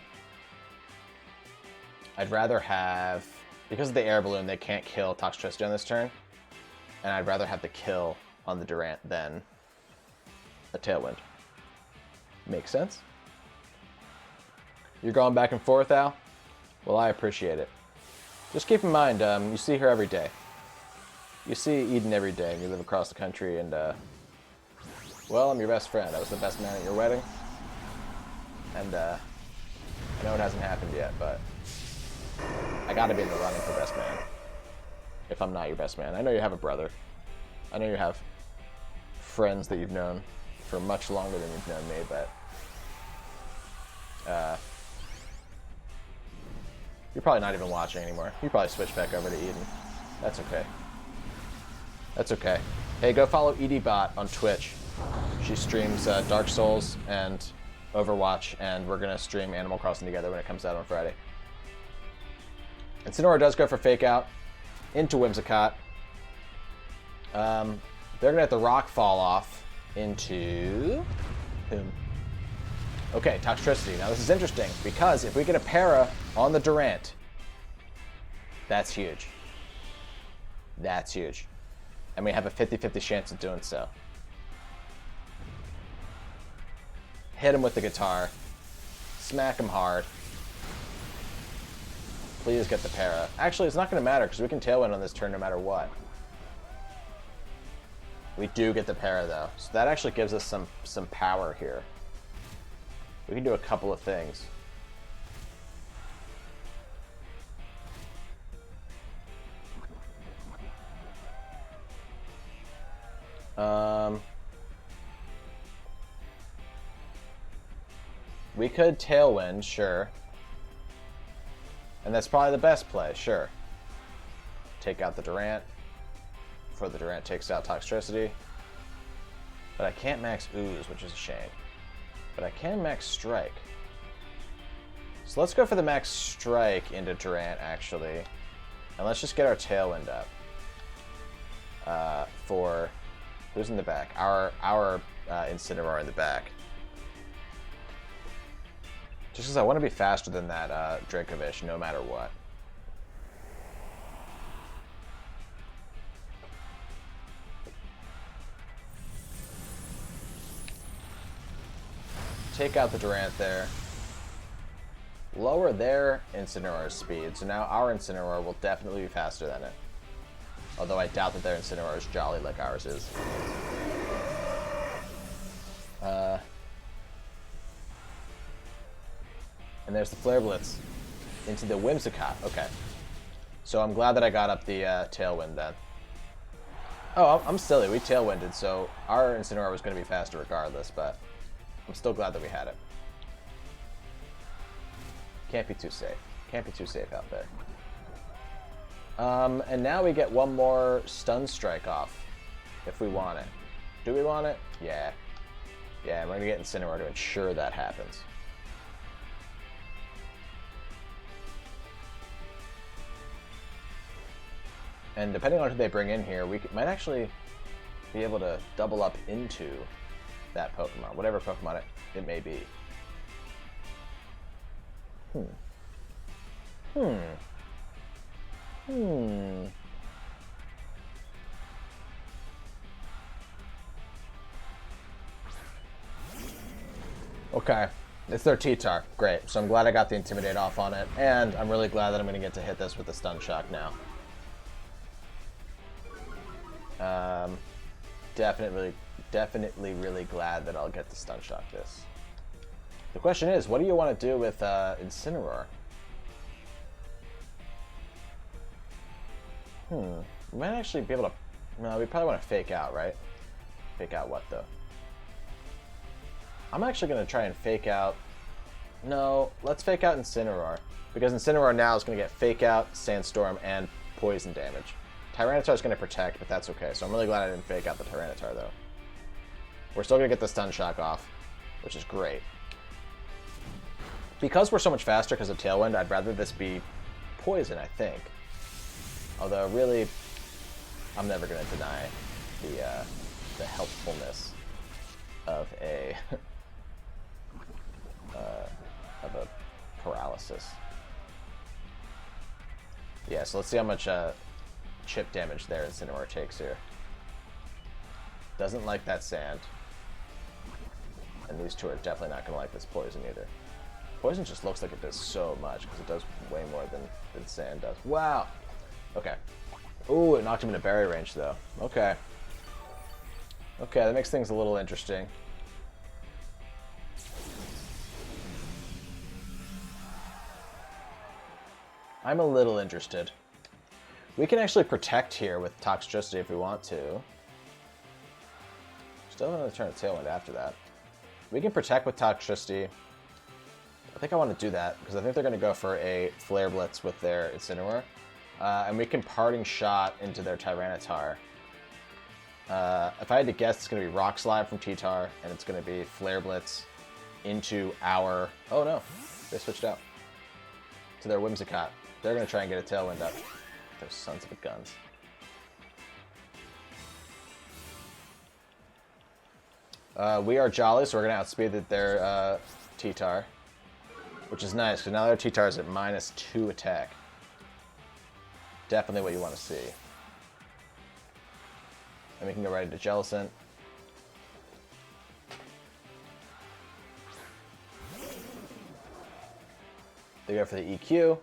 rather have... Because of the Air Balloon, they can't kill Toxtricity on this turn. And I'd rather have the kill on the Durant than a Tailwind. Makes sense? You're going back and forth, Al? Well, I appreciate it. Just keep in mind, you see her every day. You see Eden every day, and you live across the country, and, well, I'm your best friend. I was the best man at your wedding. And, I know it hasn't happened yet, but I gotta be in the running for best man. If I'm not your best man. I know you have a brother. I know you have friends that you've known for much longer than you've known me, but you're probably not even watching anymore. You probably switch back over to Eden. That's okay. That's okay. Hey, go follow EDBot on Twitch. She streams Dark Souls and Overwatch, and we're gonna stream Animal Crossing together when it comes out on Friday. Incineroar does go for Fake Out into Whimsicott. They're gonna let the rock fall off into whom? Okay, Toxtricity. Now this is interesting because if we get a para on the Durant, that's huge. That's huge. And we have a 50-50 chance of doing so. Hit him with the guitar. Smack him hard. Please get the para. Actually, it's not going to matter because we can Tailwind on this turn no matter what. We do get the para though, so that actually gives us some power here. We can do a couple of things. We could Tailwind, sure. And that's probably the best play, sure. Take out the Durant. Before the Durant takes out Toxtricity. But I can't max Ooze, which is a shame. But I can max Strike. So let's go for the max Strike into Durant, actually. And let's just get our Tailwind up. For... Who's in the back? Our Incineroar in the back. Just because I want to be faster than that Dracovish, no matter what. Take out the Durant there. Lower their Incineroar's speed, so now our Incineroar will definitely be faster than it. Although I doubt that their Incineroar is jolly like ours is. And there's the Flare Blitz into the Whimsicott. Okay. So I'm glad that I got up the Tailwind then. Oh, I'm silly. We Tailwinded, so our Incineroar was going to be faster regardless, but I'm still glad that we had it. Can't be too safe. Can't be too safe out there. And now we get one more Stun Strike off, if we want it. Do we want it? Yeah. Yeah, and we're going to get Incineroar to ensure that happens. And depending on who they bring in here, we might actually be able to double up into that Pokemon, whatever Pokemon it may be. Okay, it's their T-Tar. Great. So I'm glad I got the Intimidate off on it, and I'm really glad that I'm going to get to hit this with the Stun Shock now. Definitely really glad that I'll get to Stun Shock this. The question is, what do you want to do with Incineroar? We might actually be able to... No, we probably want to fake out, right? Fake out what, though? I'm actually going to try and fake out... No, let's fake out Incineroar. Because Incineroar now is going to get fake out, Sandstorm, and poison damage. Tyranitar is going to protect, but that's okay. So I'm really glad I didn't fake out the Tyranitar, though. We're still going to get the Stun Shock off, which is great. Because we're so much faster because of Tailwind, I'd rather this be poison, I think. Although, really, I'm never going to deny the helpfulness of a paralysis. Yeah, so let's see how much chip damage there Incineroar takes here. Doesn't like that sand. And these two are definitely not going to like this poison either. Poison just looks like it does so much because it does way more than sand does. Wow! Okay. Ooh, it knocked him into berry range though. Okay. Okay, that makes things a little interesting. I'm a little interested. We can actually protect here with Toxtricity if we want to. Still have another turn of Tailwind after that. We can protect with Toxtricity. I think I want to do that because I think they're going to go for a Flare Blitz with their Incineroar. And we can Parting Shot into their Tyranitar. If I had to guess, it's going to be Rock Slide from T-Tar, and it's going to be Flare Blitz into our... Oh no, they switched out. To their Whimsicott. They're going to try and get a Tailwind up. Those sons of a guns. We are Jolly, so we're going to outspeed their T-Tar. Which is nice, because now their T-Tar is at -2 attack. Definitely what you want to see. And we can go right into Jellicent. They go for the EQ.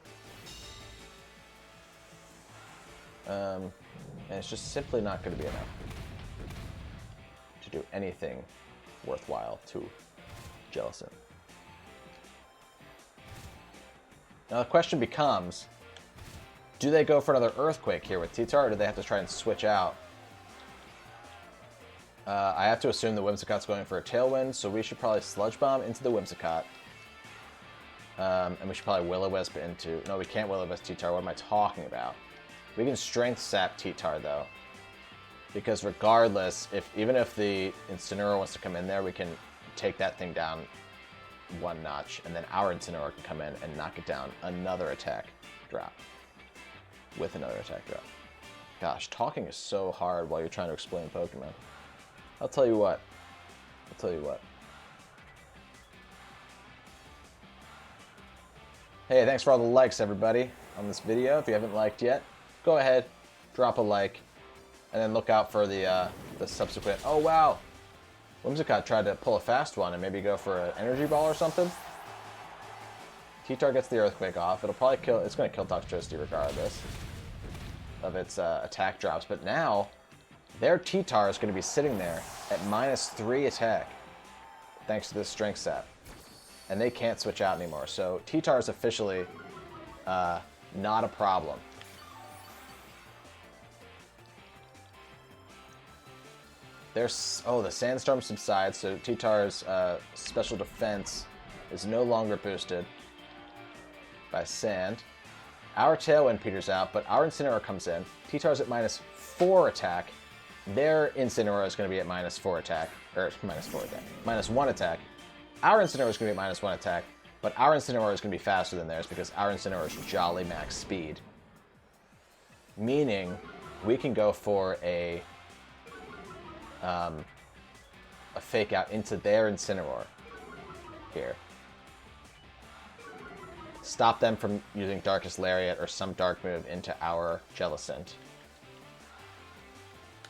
And it's just simply not going to be enough to do anything worthwhile to Jellicent. Now the question becomes, do they go for another Earthquake here with T-Tar, or do they have to try and switch out? I have to assume the Whimsicott's going for a Tailwind, so we should probably Sludge Bomb into the Whimsicott. And we should probably Will-O-Wisp into... No, we can't Will-O-Wisp T-Tar. What am I talking about? We can Strength Sap T-Tar, though. Because regardless, even if the Incineroar wants to come in there, we can take that thing down one notch, and then our Incineroar can come in and knock it down another attack drop. With another attack drop. Gosh, talking is so hard while you're trying to explain Pokemon. I'll tell you what. Hey, thanks for all the likes, everybody, on this video. If you haven't liked yet, go ahead, drop a like, and then look out for the subsequent... Oh, wow! Whimsicott tried to pull a fast one and maybe go for an Energy Ball or something. T-Tar gets the Earthquake off. It'll probably kill... It's going to kill Toxtricity regardless of its attack drops. But now, their T-Tar is going to be sitting there at -3 attack, thanks to this Strength Sap. And they can't switch out anymore. So T-Tar is officially not a problem. There's... Oh, the Sandstorm subsides, so T-Tar's special defense is no longer boosted by Sand. Our Tailwind peters out, but our Incineroar comes in. T-Tar's at -4 attack. Their Incineroar is going to be at -4 attack. Or, -4 attack. -1 attack. Our Incineroar is going to be at -1 attack, but our Incineroar is going to be faster than theirs because our Incineroar is Jolly Max Speed. Meaning, we can go for a Fake Out into their Incineroar here. Stop them from using Darkest Lariat or some dark move into our Jellicent.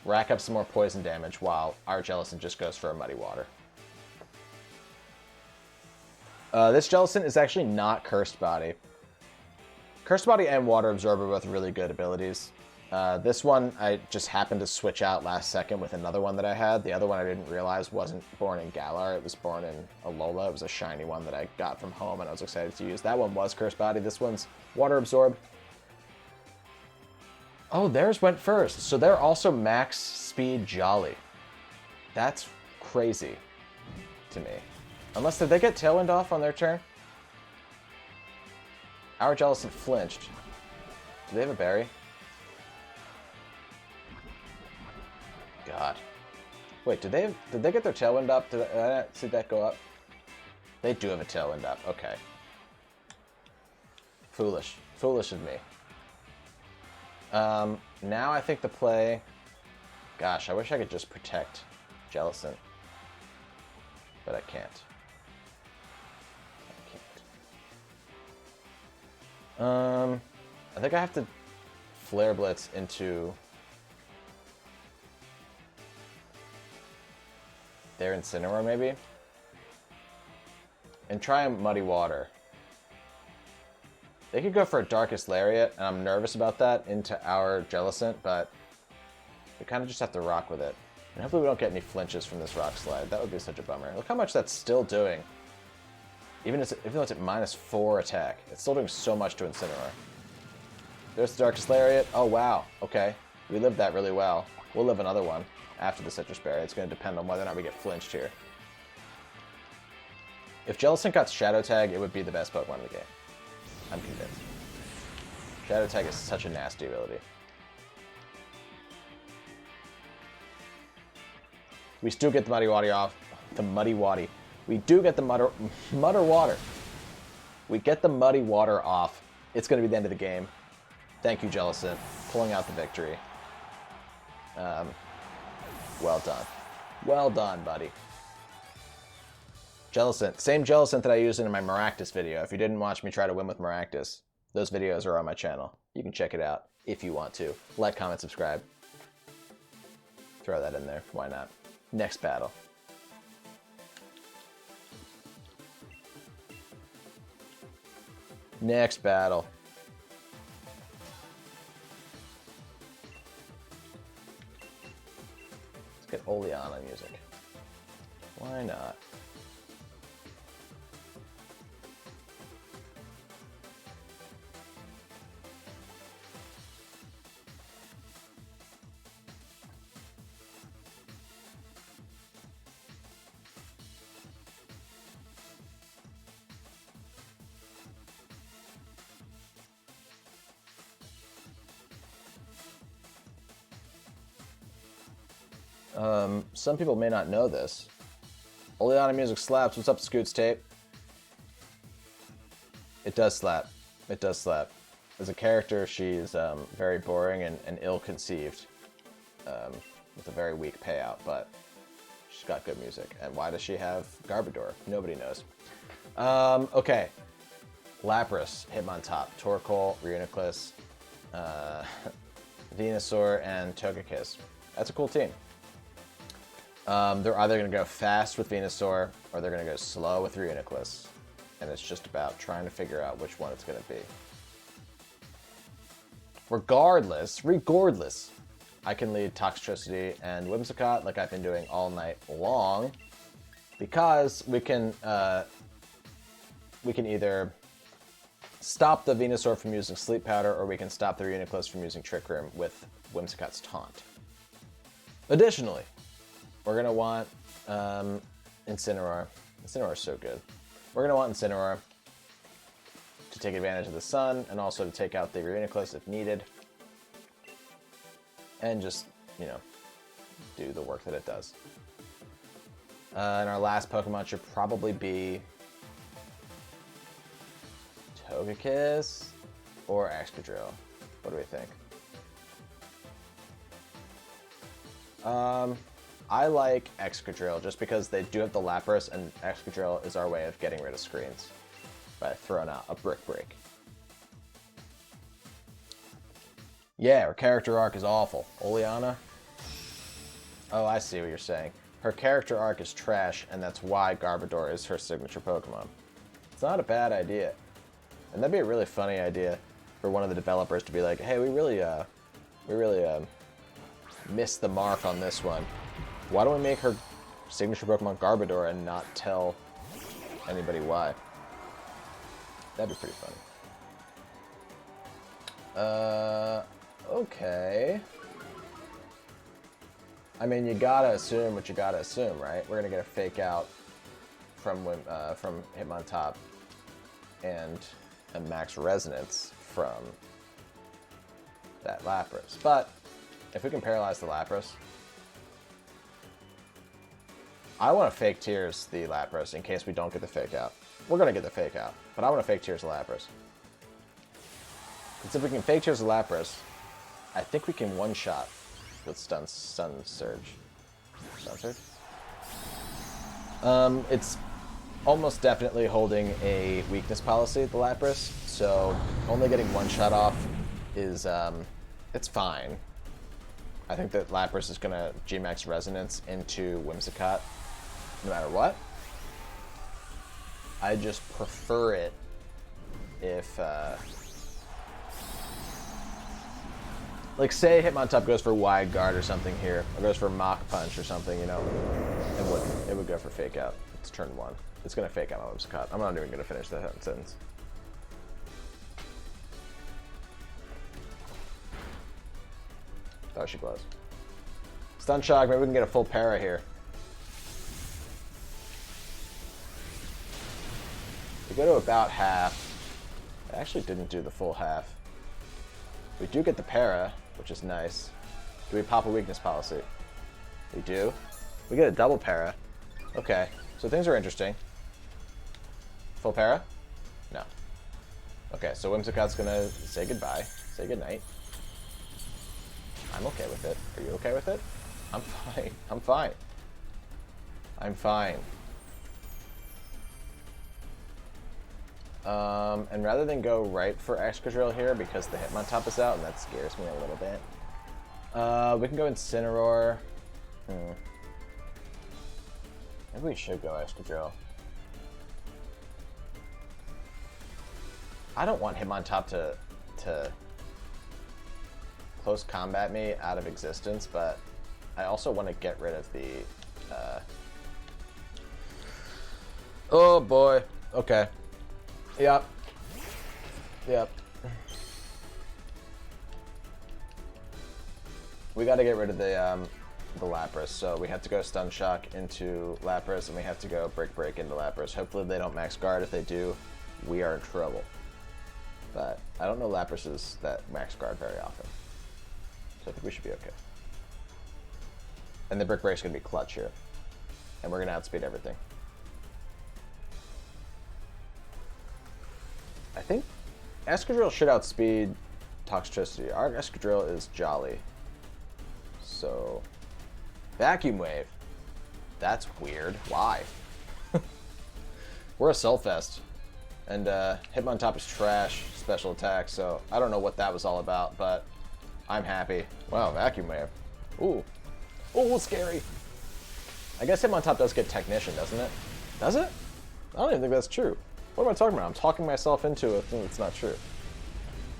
Rack up some more poison damage while our Jellicent just goes for a Muddy Water. This Jellicent is actually not Cursed Body. Cursed Body and Water Absorb are both really good abilities. This one I just happened to switch out last second with another one that I had. The other one I didn't realize wasn't born in Galar. It was born in Alola. It was a shiny one that I got from home and I was excited to use. That one was Curse Body. This one's Water Absorb. Oh, theirs went first. So they're also max speed Jolly. That's crazy to me. Unless, did they get Tailwind off on their turn? Our Jellicent flinched. Do they have a berry? God. Wait, did they get their Tailwind up? Did I not see that go up? They do have a Tailwind up. Okay. Foolish. Foolish of me. Now I think the play... Gosh, I wish I could just protect Jellicent. But I can't. I think I have to Flare Blitz into their Incineroar, maybe? And try Muddy Water. They could go for a Darkest Lariat, and I'm nervous about that, into our Jellicent, but we kind of just have to rock with it. And hopefully we don't get any flinches from this Rock Slide. That would be such a bummer. Look how much that's still doing. Even though it's at -4 attack, it's still doing so much to Incineroar. There's the Darkest Lariat. Oh, wow. Okay. We lived that really well. We'll live another one after the Citrus Berry. It's going to depend on whether or not we get flinched here. If Jellicent got Shadow Tag, it would be the best Pokemon in the game. I'm convinced. Shadow Tag is such a nasty ability. We still get the Muddy Water off. The Muddy Water. We do get the Mudder Water. We get the Muddy Water off. It's going to be the end of the game. Thank you, Jellicent. Pulling out the victory. Well done. Well done, buddy. Jellicent. Same Jellicent that I used in my Maractus video. If you didn't watch me try to win with Maractus, those videos are on my channel. You can check it out if you want to. Like, comment, subscribe. Throw that in there. Why not? Next battle. Next battle. Let's get Oleana music. Why not? Some people may not know this. Oleana music slaps. What's up, Scoots Tape? It does slap. It does slap. As a character, she's very boring and ill-conceived, with a very weak payout, but she's got good music. And why does she have Garbodor? Nobody knows. Okay. Lapras, Hitmontop, Torkoal, Reuniclus, Venusaur, and Togekiss. That's a cool team. They're either going to go fast with Venusaur, or they're going to go slow with Reuniclus. And it's just about trying to figure out which one it's going to be. Regardless, I can lead Toxtricity and Whimsicott like I've been doing all night long, because we can either stop the Venusaur from using Sleep Powder, or we can stop the Reuniclus from using Trick Room with Whimsicott's Taunt. Additionally, we're going to want Incineroar. Incineroar is so good. We're going to want Incineroar to take advantage of the sun, and also to take out the Reuniclus if needed. And just, you know, do the work that it does. And our last Pokemon should probably be Togekiss or Excadrill. What do we think? I like Excadrill just because they do have the Lapras, and Excadrill is our way of getting rid of screens by throwing out a Brick Break. Yeah, her character arc is awful. Oleana? Oh, I see what you're saying. Her character arc is trash, and that's why Garbodor is her signature Pokemon. It's not a bad idea. And that'd be a really funny idea for one of the developers to be like, hey, we really We really missed the mark on this one. Why don't we make her signature Pokemon Garbodor and not tell anybody why? That'd be pretty funny. Okay. I mean, you gotta assume what you gotta assume, right? We're gonna get a fake out from Hitmontop and a max resonance from that Lapras. But if we can paralyze the Lapras, I want to fake Tears the Lapras in case we don't get the fake out. We're gonna get the fake out, but I want to fake Tears the Lapras. Because if we can fake Tears the Lapras, I think we can one-shot with Stun Surge. Stun Surge? It's almost definitely holding a weakness policy, the Lapras, so only getting one shot off is, it's fine. I think that Lapras is going to G-Max Resonance into Whimsicott no matter what. I just prefer it if, like, say Hitmontop goes for Wide Guard or something here, or goes for Mach Punch or something, you know, it would go for Fake Out. It's turn 1. It's going to fake out my Whimsicott. I'm not even going to finish that sentence. Oh, she glows. Stun Shock, maybe we can get a full para here. We go to about half. I actually didn't do the full half. We do get the para, which is nice. Do we pop a weakness policy? We do. We get a double para. Okay, so things are interesting. Full para? No. Okay, so Whimsicott's gonna say goodbye, say goodnight. I'm okay with it. Are you okay with it? I'm fine. I'm fine. I'm fine. And rather than go right for Excadrill here because the Hitmontop is out, and that scares me a little bit, we can go Incineroar. Maybe we should go Excadrill. I don't want Hitmontop to close combat me out of existence, but I also want to get rid of the... Oh boy. Okay. Yep. Yep. We got to get rid of the Lapras, so we have to go Stun Shock into Lapras, and we have to go Break into Lapras. Hopefully they don't max guard. If they do, we are in trouble. But I don't know Laprases that max guard very often. So I think we should be okay. And the Brick Break's going to be clutch here. And we're going to outspeed everything. I think Excadrill should outspeed Toxtricity. Our Excadrill is Jolly. So, Vacuum Wave. That's weird. Why? We're a Sulfest. And Hitmontop is trash special attack, so I don't know what that was all about, but I'm happy. Wow, Vacuum Wave. Ooh. Ooh, scary. I guess Hitmontop does get Technician, doesn't it? Does it? I don't even think that's true. What am I talking about? I'm talking myself into a thing that's not true. It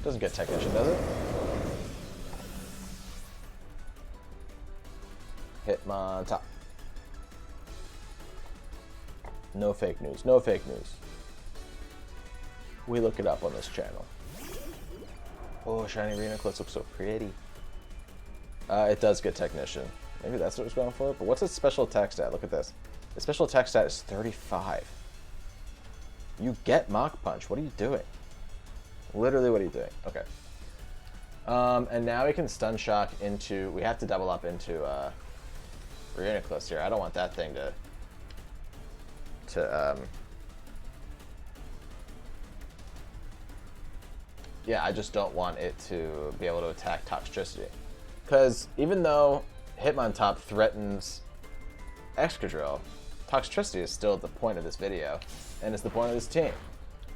doesn't get Technician, does it? Hitmontop. No fake news. No fake news. We look it up on this channel. Oh, shiny Rhenoclitz looks so pretty. It does get Technician. Maybe that's what it was going for. But what's its special attack stat? Look at this. The special attack stat is 35. You get Mach Punch. What are you doing? Literally, what are you doing? Okay. And now we can Stun Shock into... We have to double up into Rhenoclitz here. I don't want that thing to yeah, I just don't want it to be able to attack Toxtricity. Because even though Hitmontop threatens Excadrill, Toxtricity is still the point of this video, and it's the point of this team.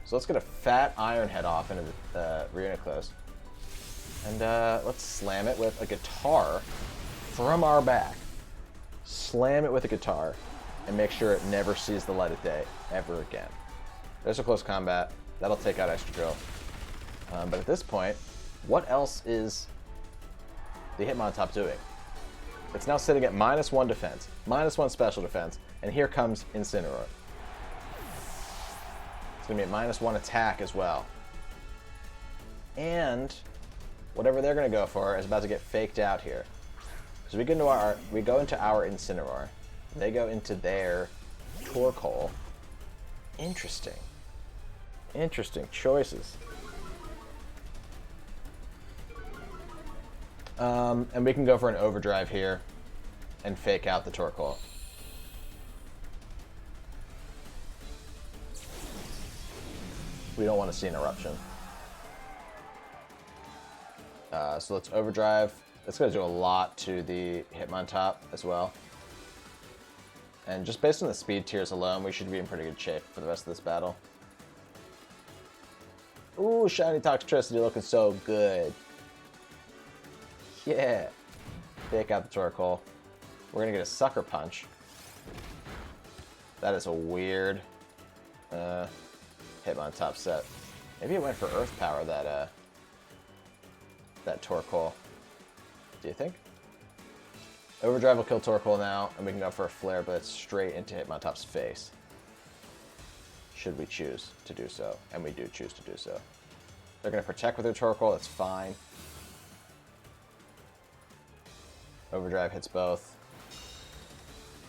So let's get a fat Iron Head off into the Rhenoclitz. And let's slam it with a guitar from our back. Slam it with a guitar and make sure it never sees the light of day ever again. There's a close combat. That'll take out Excadrill. But at this point, what else is the Hitmontop doing? It's now sitting at -1 defense, -1 special defense, and here comes Incineroar. It's going to be at -1 attack as well. And whatever they're going to go for is about to get faked out here. So we go into our Incineroar. They go into their Torkoal. Interesting. Interesting choices. And we can go for an overdrive here and fake out the Torkoal. We don't want to see an eruption. So let's overdrive. It's going to do a lot to the Hitmontop as well. And just based on the speed tiers alone, we should be in pretty good shape for the rest of this battle. Ooh, shiny Toxtricity looking so good. Yeah. Fake out the Torkoal. We're going to get a Sucker Punch. That is a weird Hitmontop set. Maybe it went for Earth Power, that Torkoal. Do you think? Overdrive will kill Torkoal now, and we can go for a Flare Blitz straight into Hitmontop's face. Should we choose to do so, and we do choose to do so. They're going to protect with their Torkoal, that's fine. Overdrive hits both.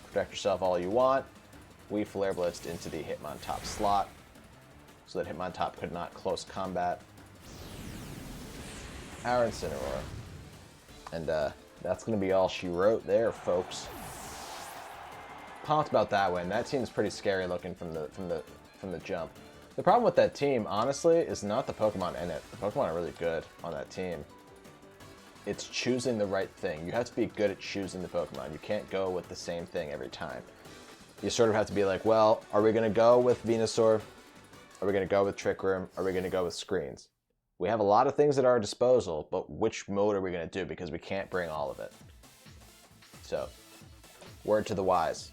Protect yourself all you want. We Flare Blitzed into the Hitmontop slot, so that Hitmontop could not close combat our Incineroar. And that's going to be all she wrote there, folks. Pumped about that win. That team's pretty scary looking from the jump. The problem with that team, honestly, is not the Pokemon in it. The Pokemon are really good on that team. It's choosing the right thing. You have to be good at choosing the Pokemon. You can't go with the same thing every time. You sort of have to be like, well, are we going to go with Venusaur? Are we going to go with Trick Room? Are we going to go with Screens? We have a lot of things at our disposal, but which mode are we going to do? Because we can't bring all of it. So, word to the wise.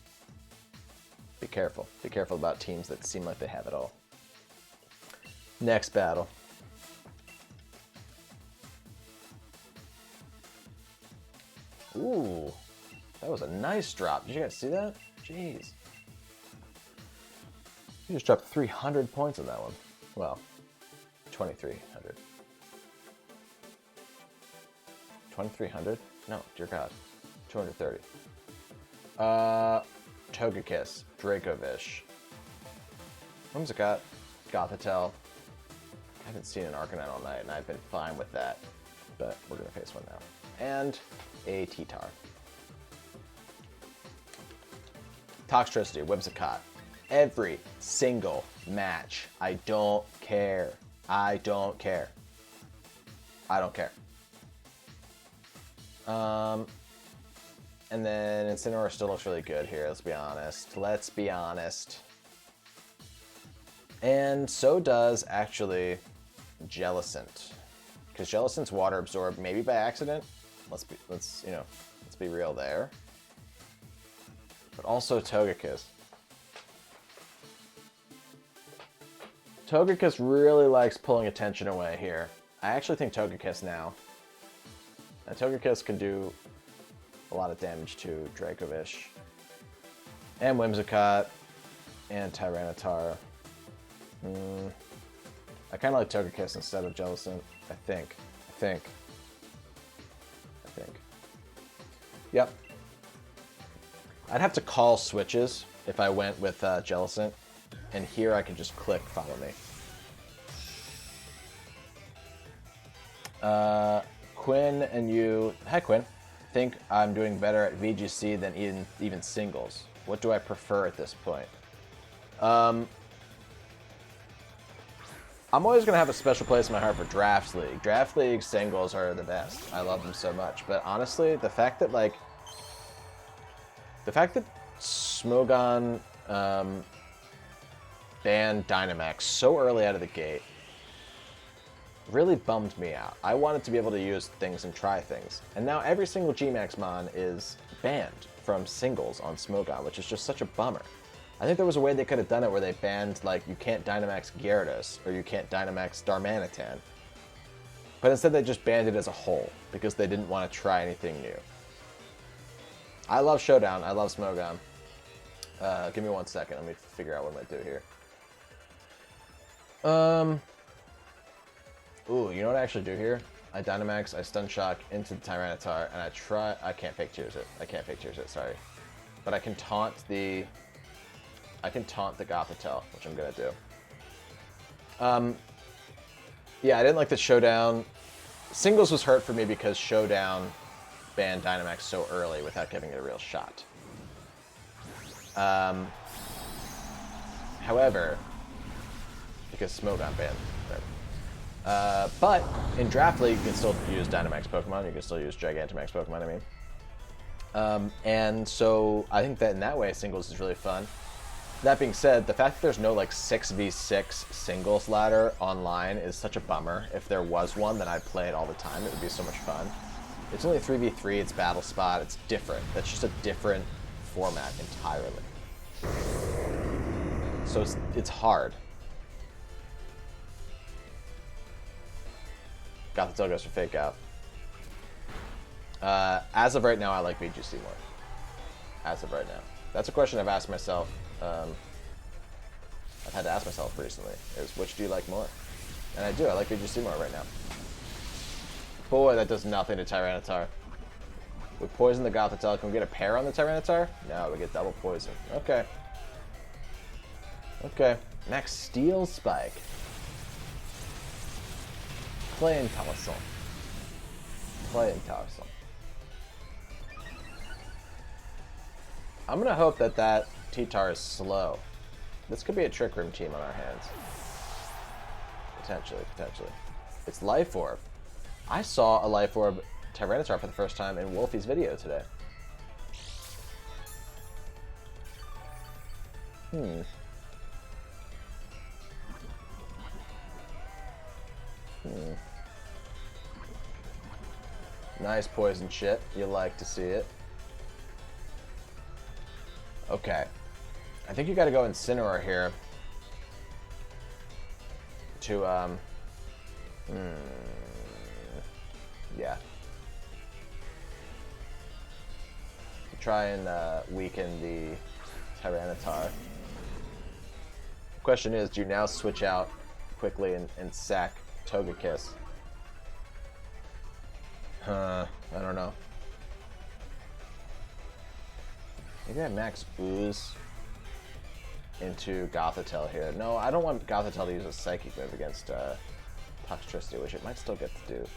Be careful. Be careful about teams that seem like they have it all. Next battle. Ooh, that was a nice drop. Did you guys see that? Jeez. You just dropped 300 points on that one. Well, 2,300. 2,300? No, dear God. 230. Togekiss, Dracovish. Whimsicott, Gothitelle. I haven't seen an Arcanine all night, and I've been fine with that. But we're going to face one now. And a T-Tar. Toxtricity, Whimsicott. Every single match. I don't care. I don't care. I don't care. And then Incineroar still looks really good here, let's be honest. Let's be honest. And so does, actually, Jellicent. Because Jellicent's water absorbed, maybe by accident. Let's be real there. But also Togekiss. Togekiss really likes pulling attention away here. I actually think Togekiss now. And Togekiss can do a lot of damage to Dracovish. And Whimsicott. And Tyranitar. I kind of like Togekiss instead of Jellicent. I think. Yep. I'd have to call switches if I went with Jellicent. And here I can just click follow me. Quinn and you, hi Quinn, think I'm doing better at VGC than even singles. What do I prefer at this point? I'm always going to have a special place in my heart for Draft League. Draft League singles are the best. I love them so much. But honestly, the fact that Smogon banned Dynamax so early out of the gate really bummed me out. I wanted to be able to use things and try things. And now every single G-Max Mon is banned from singles on Smogon, which is just such a bummer. I think there was a way they could have done it where they banned, like, you can't Dynamax Gyarados, or you can't Dynamax Darmanitan. But instead they just banned it as a whole because they didn't want to try anything new. I love Showdown. I love Smogon. Give me 1 second. Let me figure out what I'm going to do here. Ooh, you know what I actually do here? I Dynamax, I Stun Shock into the Tyranitar, and I can't Fake Tears it. I can't Fake Tears it, sorry. But I can taunt the Gothitelle, which I'm going to do. Yeah, I didn't like the Showdown. Singles was hurt for me because Showdown banned Dynamax so early without giving it a real shot. However, because Smogon banned. But in Draft League, you can still use Dynamax Pokemon. You can still use Gigantamax Pokemon, I mean. And so I think that in that way, singles is really fun. That being said, the fact that there's no like 6v6 singles ladder online is such a bummer. If there was one, then I'd play it all the time. It would be so much fun. It's only 3v3, it's Battle Spot, it's different. That's just a different format entirely. So it's hard. Gothitelle goes for Fake Out. As of right now, I like VGC more. As of right now. That's a question I've asked myself. I've had to ask myself recently, is which do you like more? And I do, I like VGC more right now. Boy, that does nothing to Tyranitar. We poison the Gothitelle. Can we get a pair on the Tyranitar? No, we get double poison. Okay. Okay. Max Steel Spike. Playing Palisson. Playing Palisson. I'm gonna hope that that T-Tar is slow. This could be a Trick Room team on our hands. Potentially, potentially. It's Life Orb. I saw a Life Orb Tyranitar for the first time in Wolfie's video today. Nice poison shit. You like to see it. Okay. I think you gotta go Incineroar here. To, yeah. To try and weaken the Tyranitar. The question is, do you now switch out quickly and sack Togekiss? I don't know. Maybe I max Ooze into Gothitelle here. No, I don't want Gothitelle to use a Psychic move against Toxtricity, which it might still get to do.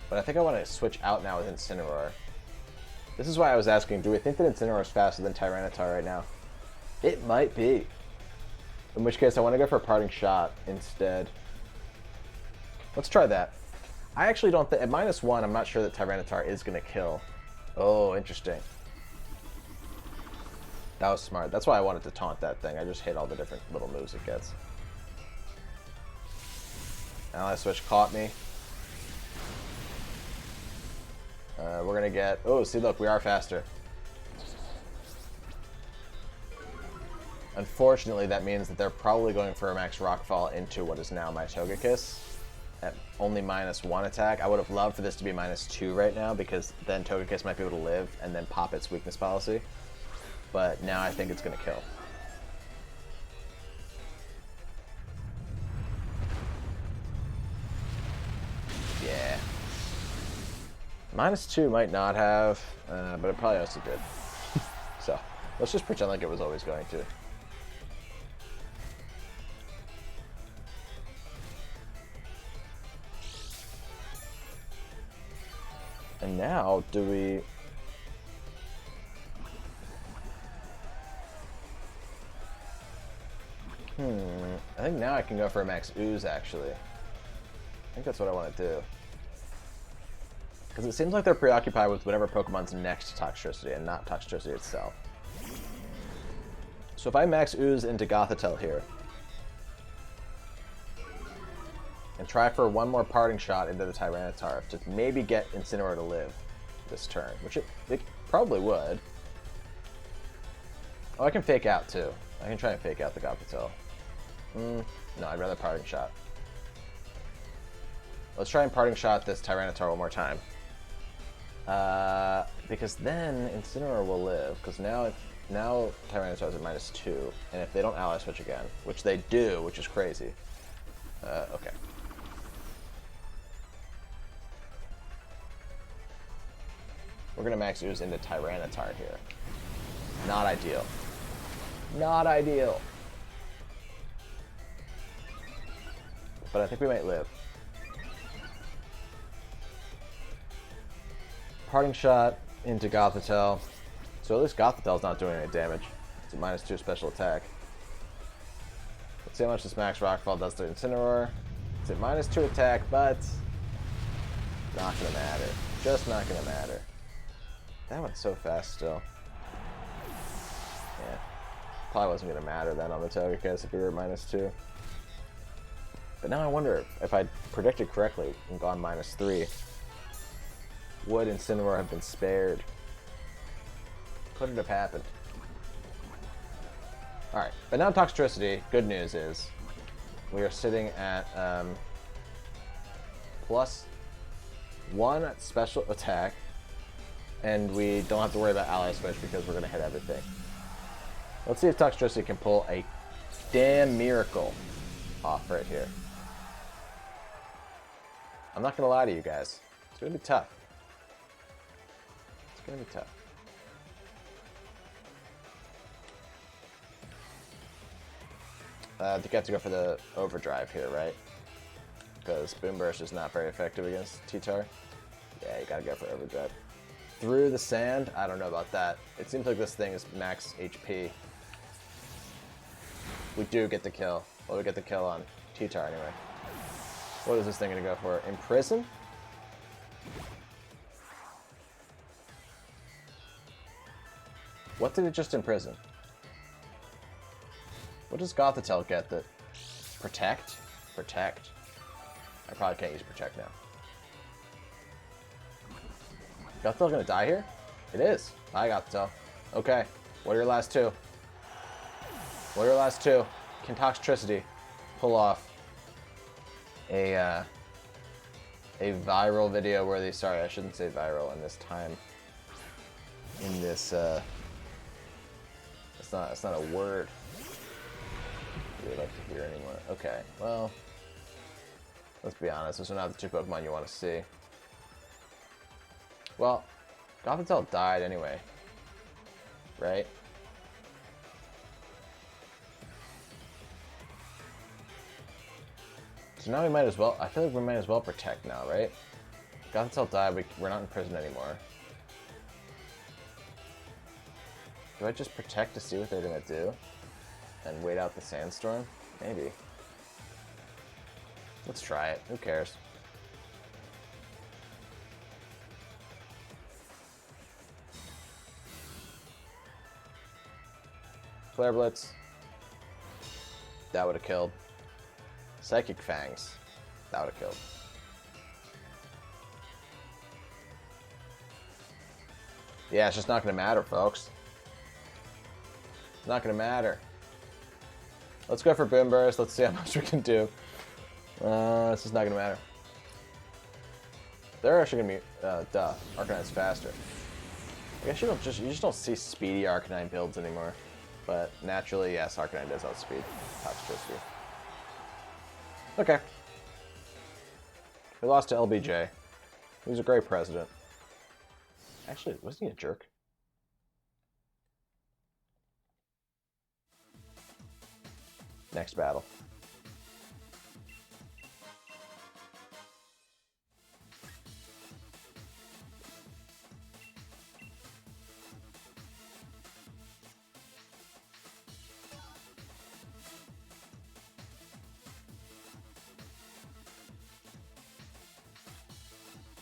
But I think I want to switch out now with Incineroar. This is why I was asking, do we think that Incineroar is faster than Tyranitar right now? It might be. In which case, I want to go for a Parting Shot instead. Let's try that. I actually don't think... At -1, I'm not sure that Tyranitar is going to kill. Oh, interesting. That was smart. That's why I wanted to taunt that thing. I just hate all the different little moves it gets. Ally Switch caught me. We're going to get... Oh, see, look, we are faster. Unfortunately, that means that they're probably going for a Max Rockfall into what is now my Togekiss. At only -1 attack. I would have loved for this to be -2 right now, because then Togekiss might be able to live and then pop its weakness policy. But now I think it's going to kill. Yeah. -2 might not have, but it probably also did. So, let's just pretend like it was always going to. And now, do we... I think now I can go for a Max Ooze, actually. I think that's what I want to do. Because it seems like they're preoccupied with whatever Pokemon's next to Toxtricity, and not Toxtricity itself. So if I Max Ooze into Gothitelle here, and try for one more Parting Shot into the Tyranitar to maybe get Incineroar to live this turn, which it probably would. Oh, I can Fake Out too. I can try and Fake Out the Gothitelle. No, I'd rather Parting Shot. Let's try and parting shot this Tyranitar one more time. Because then Incineroar will live. Because now Tyranitar's at -2, and if they don't ally switch again, which they do, which is crazy. Okay. We're gonna max Ooze into Tyranitar here. Not ideal. Not ideal. But I think we might live. Parting shot into Gothitelle. So at least Gothitelle's not doing any damage. It's a -2 special attack. Let's see how much this Max Rockfall does to Incineroar. It's at -2 attack, but not gonna matter. Just not gonna matter. That went so fast still. Yeah. Probably wasn't gonna matter then on the Togekiss if we were at -2. But now I wonder if I predicted correctly and gone -3. Would Incineroar have been spared? Could it have happened? Alright, but now Toxtricity, good news is, we are sitting at +1 special attack, and we don't have to worry about ally switch because we're going to hit everything. Let's see if Toxtricity can pull a damn miracle off right here. I'm not going to lie to you guys. It's going to be tough. It's going to be tough. You have to go for the overdrive here, right? Because Boom Burst is not very effective against T-Tar. Yeah, you gotta go for overdrive. Through the sand? I don't know about that. It seems like this thing is max HP. We do get the kill. Well, we get the kill on T-Tar anyway. What is this thing gonna go for? Imprison? What did it just imprison? What does Gothitelle get that... Protect? Protect. I probably can't use Protect now. Gothitelle gonna die here? It is. I Gothitelle. Okay. What are your last two? What are your last two? Can Toxtricity pull off a viral video where they... Sorry, I shouldn't say viral in this time. In this, It's not a word I would like to hear anymore. Okay, well, let's be honest, those are not the two Pokemon you want to see. Well, Gothitelle died anyway, right? So now we might as well, I feel like we might as well Protect now, right? Gothitelle died, we're not in prison anymore. Do I just Protect to see what they're gonna do? And wait out the sandstorm? Maybe. Let's try it. Who cares? Flare Blitz. That would have killed. Psychic Fangs. That would have killed. Yeah, it's just not going to matter, folks. It's not going to matter. Let's go for Boom Burst. Let's see how much we can do. This is not going to matter. They're actually going to be... duh. Arcanine's faster. I guess you just don't see speedy Arcanine builds anymore. But naturally, yes, Arcanine does outspeed Toxtricity. Okay. We lost to LBJ. He was a great president. Actually, wasn't he a jerk? Next battle.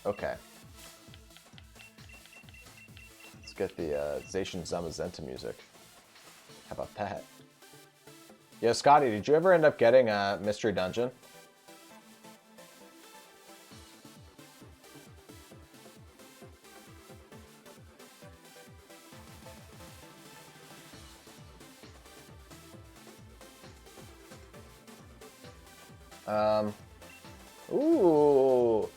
Okay. Let's get the Zacian Zamazenta music. How about that? Yo, Scotty, did you ever end up getting a Mystery Dungeon? Ooh.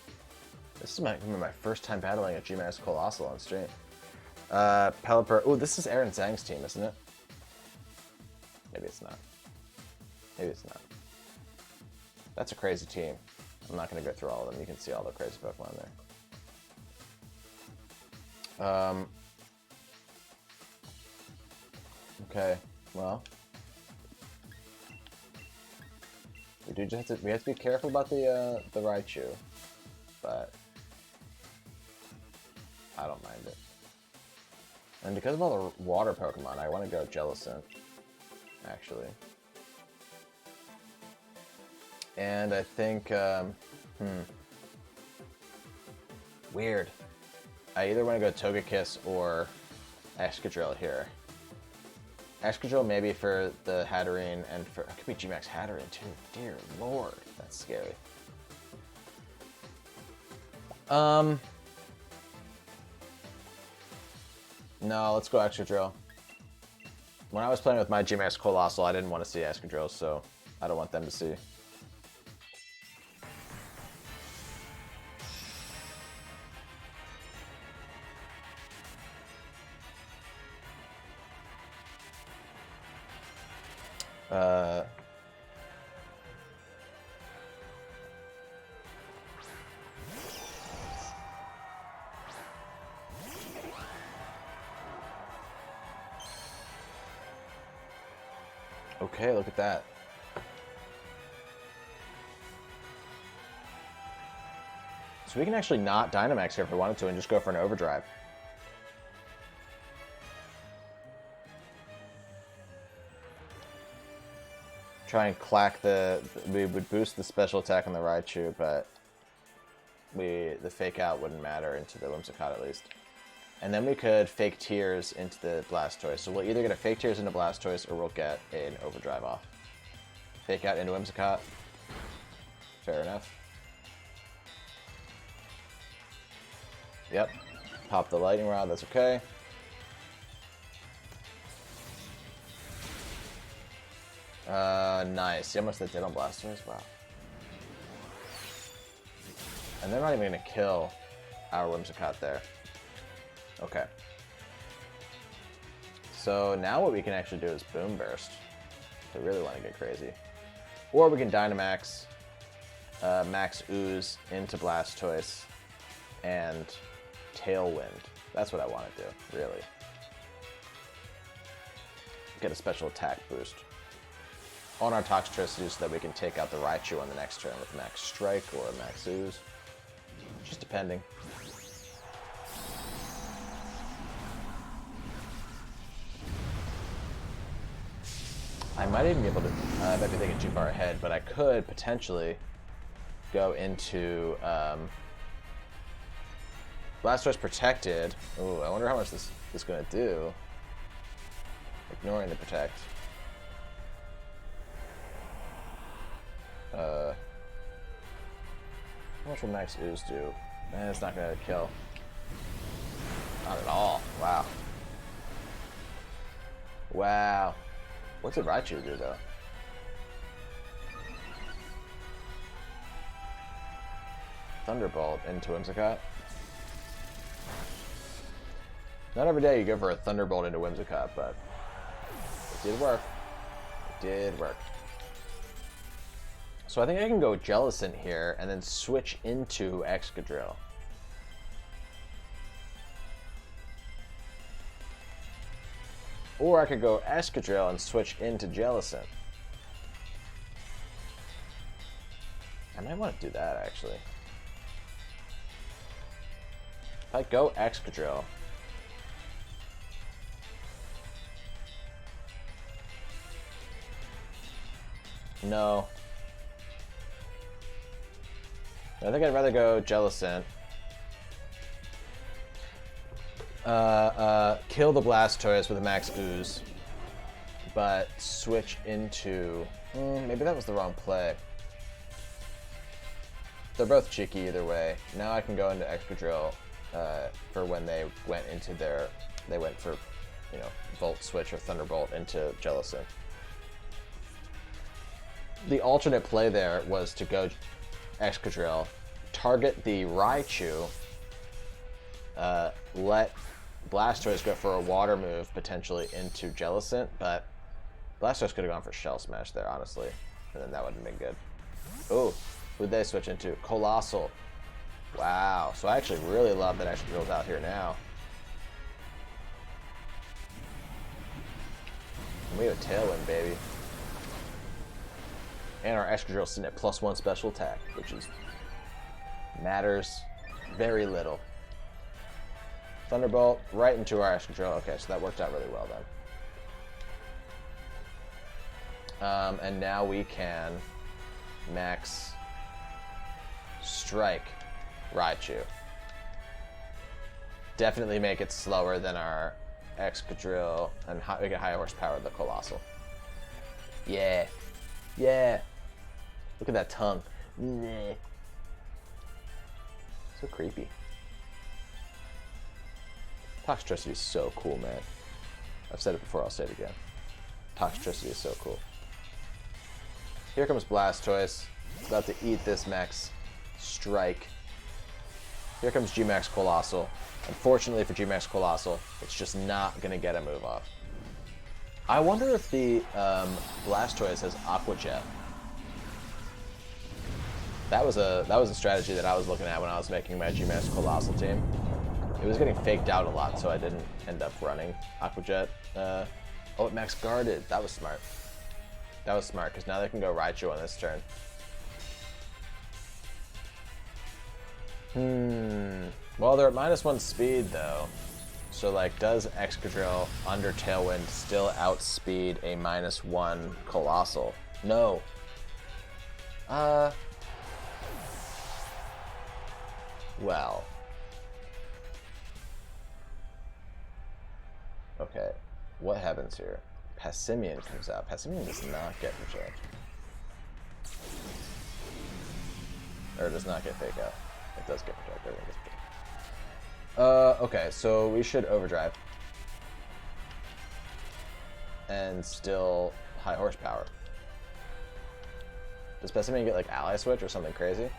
This is my first time battling a G-Max Colossal on stream. Pelipper. Ooh, this is Aaron Zhang's team, isn't it? Maybe it's not. Maybe it's not. That's a crazy team. I'm not going to go through all of them. You can see all the crazy Pokemon there. Okay, well. We do just have to, be careful about the Raichu, but I don't mind it. And because of all the water Pokemon, I want to go Jellicent, actually. And I think, weird. I either want to go Togekiss or Excadrill here. Excadrill maybe for the Hatterene, and for, it could be G-Max Hatterene too. Dear lord, that's scary. No, let's go Excadrill. When I was playing with my G-Max Colossal, I didn't want to see Excadrill, so I don't want them to see. Okay, look at that. So we can actually not Dynamax here if we wanted to and just go for an Overdrive. Try and clack we would boost the special attack on the Raichu, but the Fake Out wouldn't matter into the Whimsicott at least. And then we could Fake Tears into the Blastoise. So we'll either get a Fake Tears into Blastoise or we'll get an Overdrive off. Fake Out into Whimsicott. Fair enough. Yep. Pop the Lightning Rod, that's okay. Nice. See how much that did on Blastoise? Wow. And they're not even going to kill our Whimsicott there. Okay. So now what we can actually do is Boom Burst. If I really want to get crazy. Or we can Dynamax, Max Ooze into Blastoise, and Tailwind. That's what I want to do, really. Get a special attack boost on our Toxtricity so that we can take out the Raichu on the next turn with Max Strike or Max Ooze. Just depending. I might even be able to, I might be thinking too far ahead, but I could potentially go into Blastoise Protected. Ooh, I wonder how much this is going to do. Ignoring the Protect. How much will Max Ooze do? It's not going to kill. Not at all. Wow. Wow. What's did Raichu do, though? Thunderbolt into Whimsicott. Not every day you go for a Thunderbolt into Whimsicott, but it did work. It did work. So I think I can go Jellicent here and then switch into Excadrill. Or I could go Excadrill and switch into Jellicent. I might want to do that, actually. If I go Excadrill... No. I think I'd rather go Jellicent. Kill the Blastoise with a Max Ooze, but switch into... maybe that was the wrong play. They're both cheeky either way. Now I can go into Excadrill for when they went into their... They went for, you know, Volt Switch or Thunderbolt into Jellicent. The alternate play there was to go Excadrill, target the Raichu, let Blastoise go for a water move, potentially into Jellicent, but Blastoise could have gone for Shell Smash there, honestly, and then that would have been good. Oh, who'd they switch into? Colossal. Wow, so I actually really love that Excadrill's out here now. And we have a Tailwind, baby. And our Excadrill's sitting at +1 special attack, which is matters very little. Thunderbolt right into our Excadrill. Okay, so that worked out really well then. And now we can max Strike Raichu. Definitely make it slower than our Excadrill, and we get high horsepower the Colossal. Yeah. Yeah. Look at that tongue. So creepy. Toxtricity is so cool, man. I've said it before, I'll say it again. Toxtricity is so cool. Here comes Blastoise. It's about to eat this Max Strike. Here comes G-Max Colossal. Unfortunately for G-Max Colossal, it's just not going to get a move off. I wonder if the Blastoise has Aqua Jet. That was a strategy that I was looking at when I was making my G-Max Colossal team. It was getting faked out a lot, so I didn't end up running Aqua Jet. Oh, it max guarded. That was smart. That was smart, because now they can go Raichu on this turn. Well, they're at -1 speed, though. So, like, does Excadrill under Tailwind still outspeed a -1 Colossal? No. Well. Okay. What happens here? Passimian comes out. Passimian does not get Protect. Or does not get Fake Out. It does get Protect. Everything gets Protect. Okay, so we should Overdrive. And still high horsepower. Does Passimian get like Ally Switch or something crazy?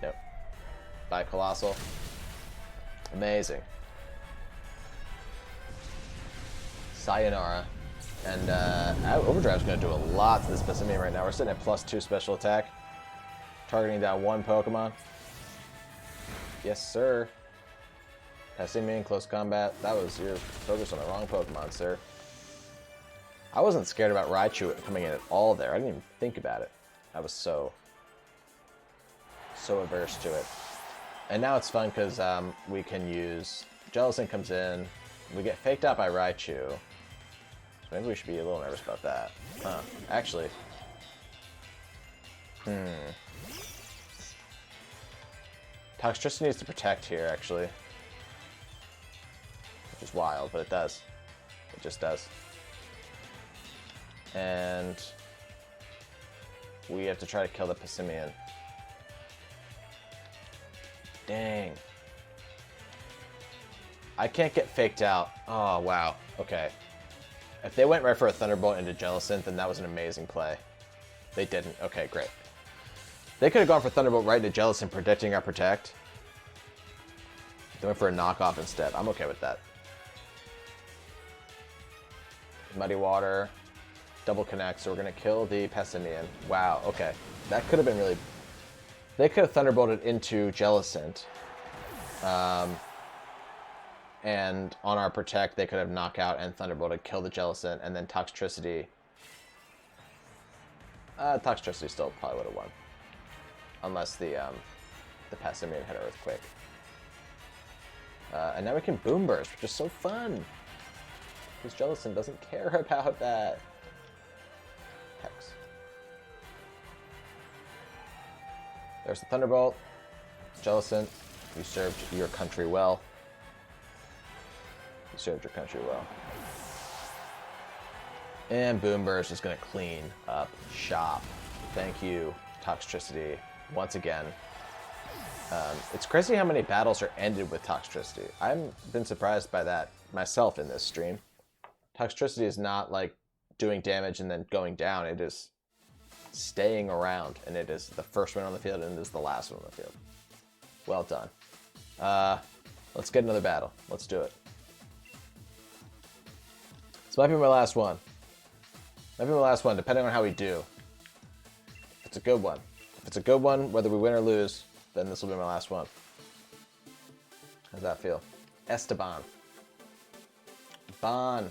Nope. By Colossal. Amazing. Sayonara. And Overdrive's going to do a lot to this Passimian right now. We're sitting at +2 special attack. Targeting down one Pokemon. Yes, sir. Passimian, close combat. That was your focus on the wrong Pokemon, sir. I wasn't scared about Raichu coming in at all there. I didn't even think about it. I was so averse to it. And now it's fun because we can use... Jellicent comes in. We get faked out by Raichu. So maybe we should be a little nervous about that. Huh. Actually. Toxtricity needs to protect here, actually. Which is wild, but it does. It just does. And we have to try to kill the Passimian. Dang. I can't get faked out. Oh, wow. Okay. If they went right for a Thunderbolt into Jellicent, then that was an amazing play. They didn't. Okay, great. They could have gone for Thunderbolt right into Jellicent, predicting our Protect. They went for a knockoff instead. I'm okay with that. Muddy Water. Double connect, so we're going to kill the Passimian. Wow, okay. That could have been really... They could have Thunderbolted into Jellicent. And on our Protect, they could have Knockout and Thunderbolted, kill the Jellicent, and then Toxtricity. Toxtricity still probably would have won. Unless the Passimian had Earthquake. And now we can Boom Burst, which is so fun. Because Jellicent doesn't care about that. Hex. There's the Thunderbolt. Jellicent, you served your country well. You served your country well. And Boom Burst is going to clean up shop. Thank you, Toxtricity, once again. It's crazy how many battles are ended with Toxtricity. I've been surprised by that myself in this stream. Toxtricity is not like doing damage and then going down. It is staying around, and it is the first one on the field, and it is the last one on the field. Well done. Let's get another battle. Let's do it. This might be my last one. Might be my last one, depending on how we do. If it's a good one. If it's a good one, whether we win or lose, then this will be my last one. How's that feel? Esteban. Bon.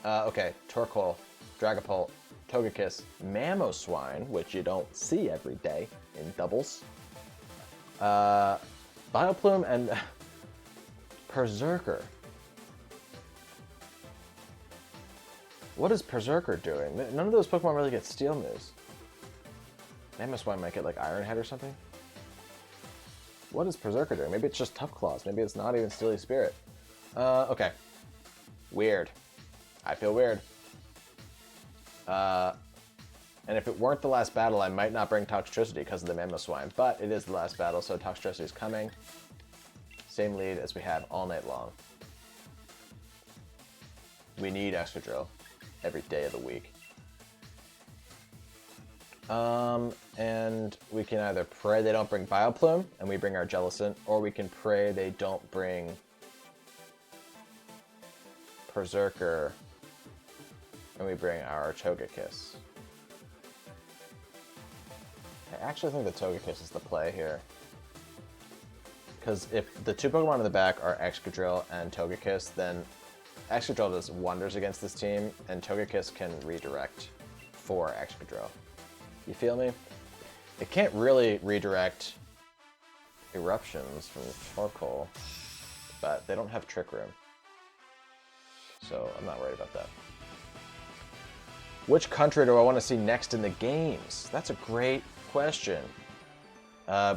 Okay, Torkoal, Dragapult, Togekiss, Mamoswine, which you don't see every day in doubles. Vileplume and Berserker. What is Berserker doing? None of those Pokemon really get Steel moves. Mamoswine might get like Iron Head or something. What is Berserker doing? Maybe it's just Tough Claws. Maybe it's not even Steely Spirit. Okay. Weird. I feel weird. And if it weren't the last battle, I might not bring Toxtricity because of the Mamoswine, but it is the last battle, so Toxtricity is coming. Same lead as we have all night long. We need Excadrill every day of the week. And we can either pray they don't bring Vileplume, and we bring our Jellicent, or we can pray they don't bring Berserker, and we bring our Togekiss. I actually think the Togekiss is the play here. Because if the two Pokemon in the back are Excadrill and Togekiss, then Excadrill does wonders against this team, and Togekiss can redirect for Excadrill. You feel me? It can't really redirect Eruptions from Torkoal, but they don't have Trick Room. So I'm not worried about that. Which country do I want to see next in the games? That's a great question.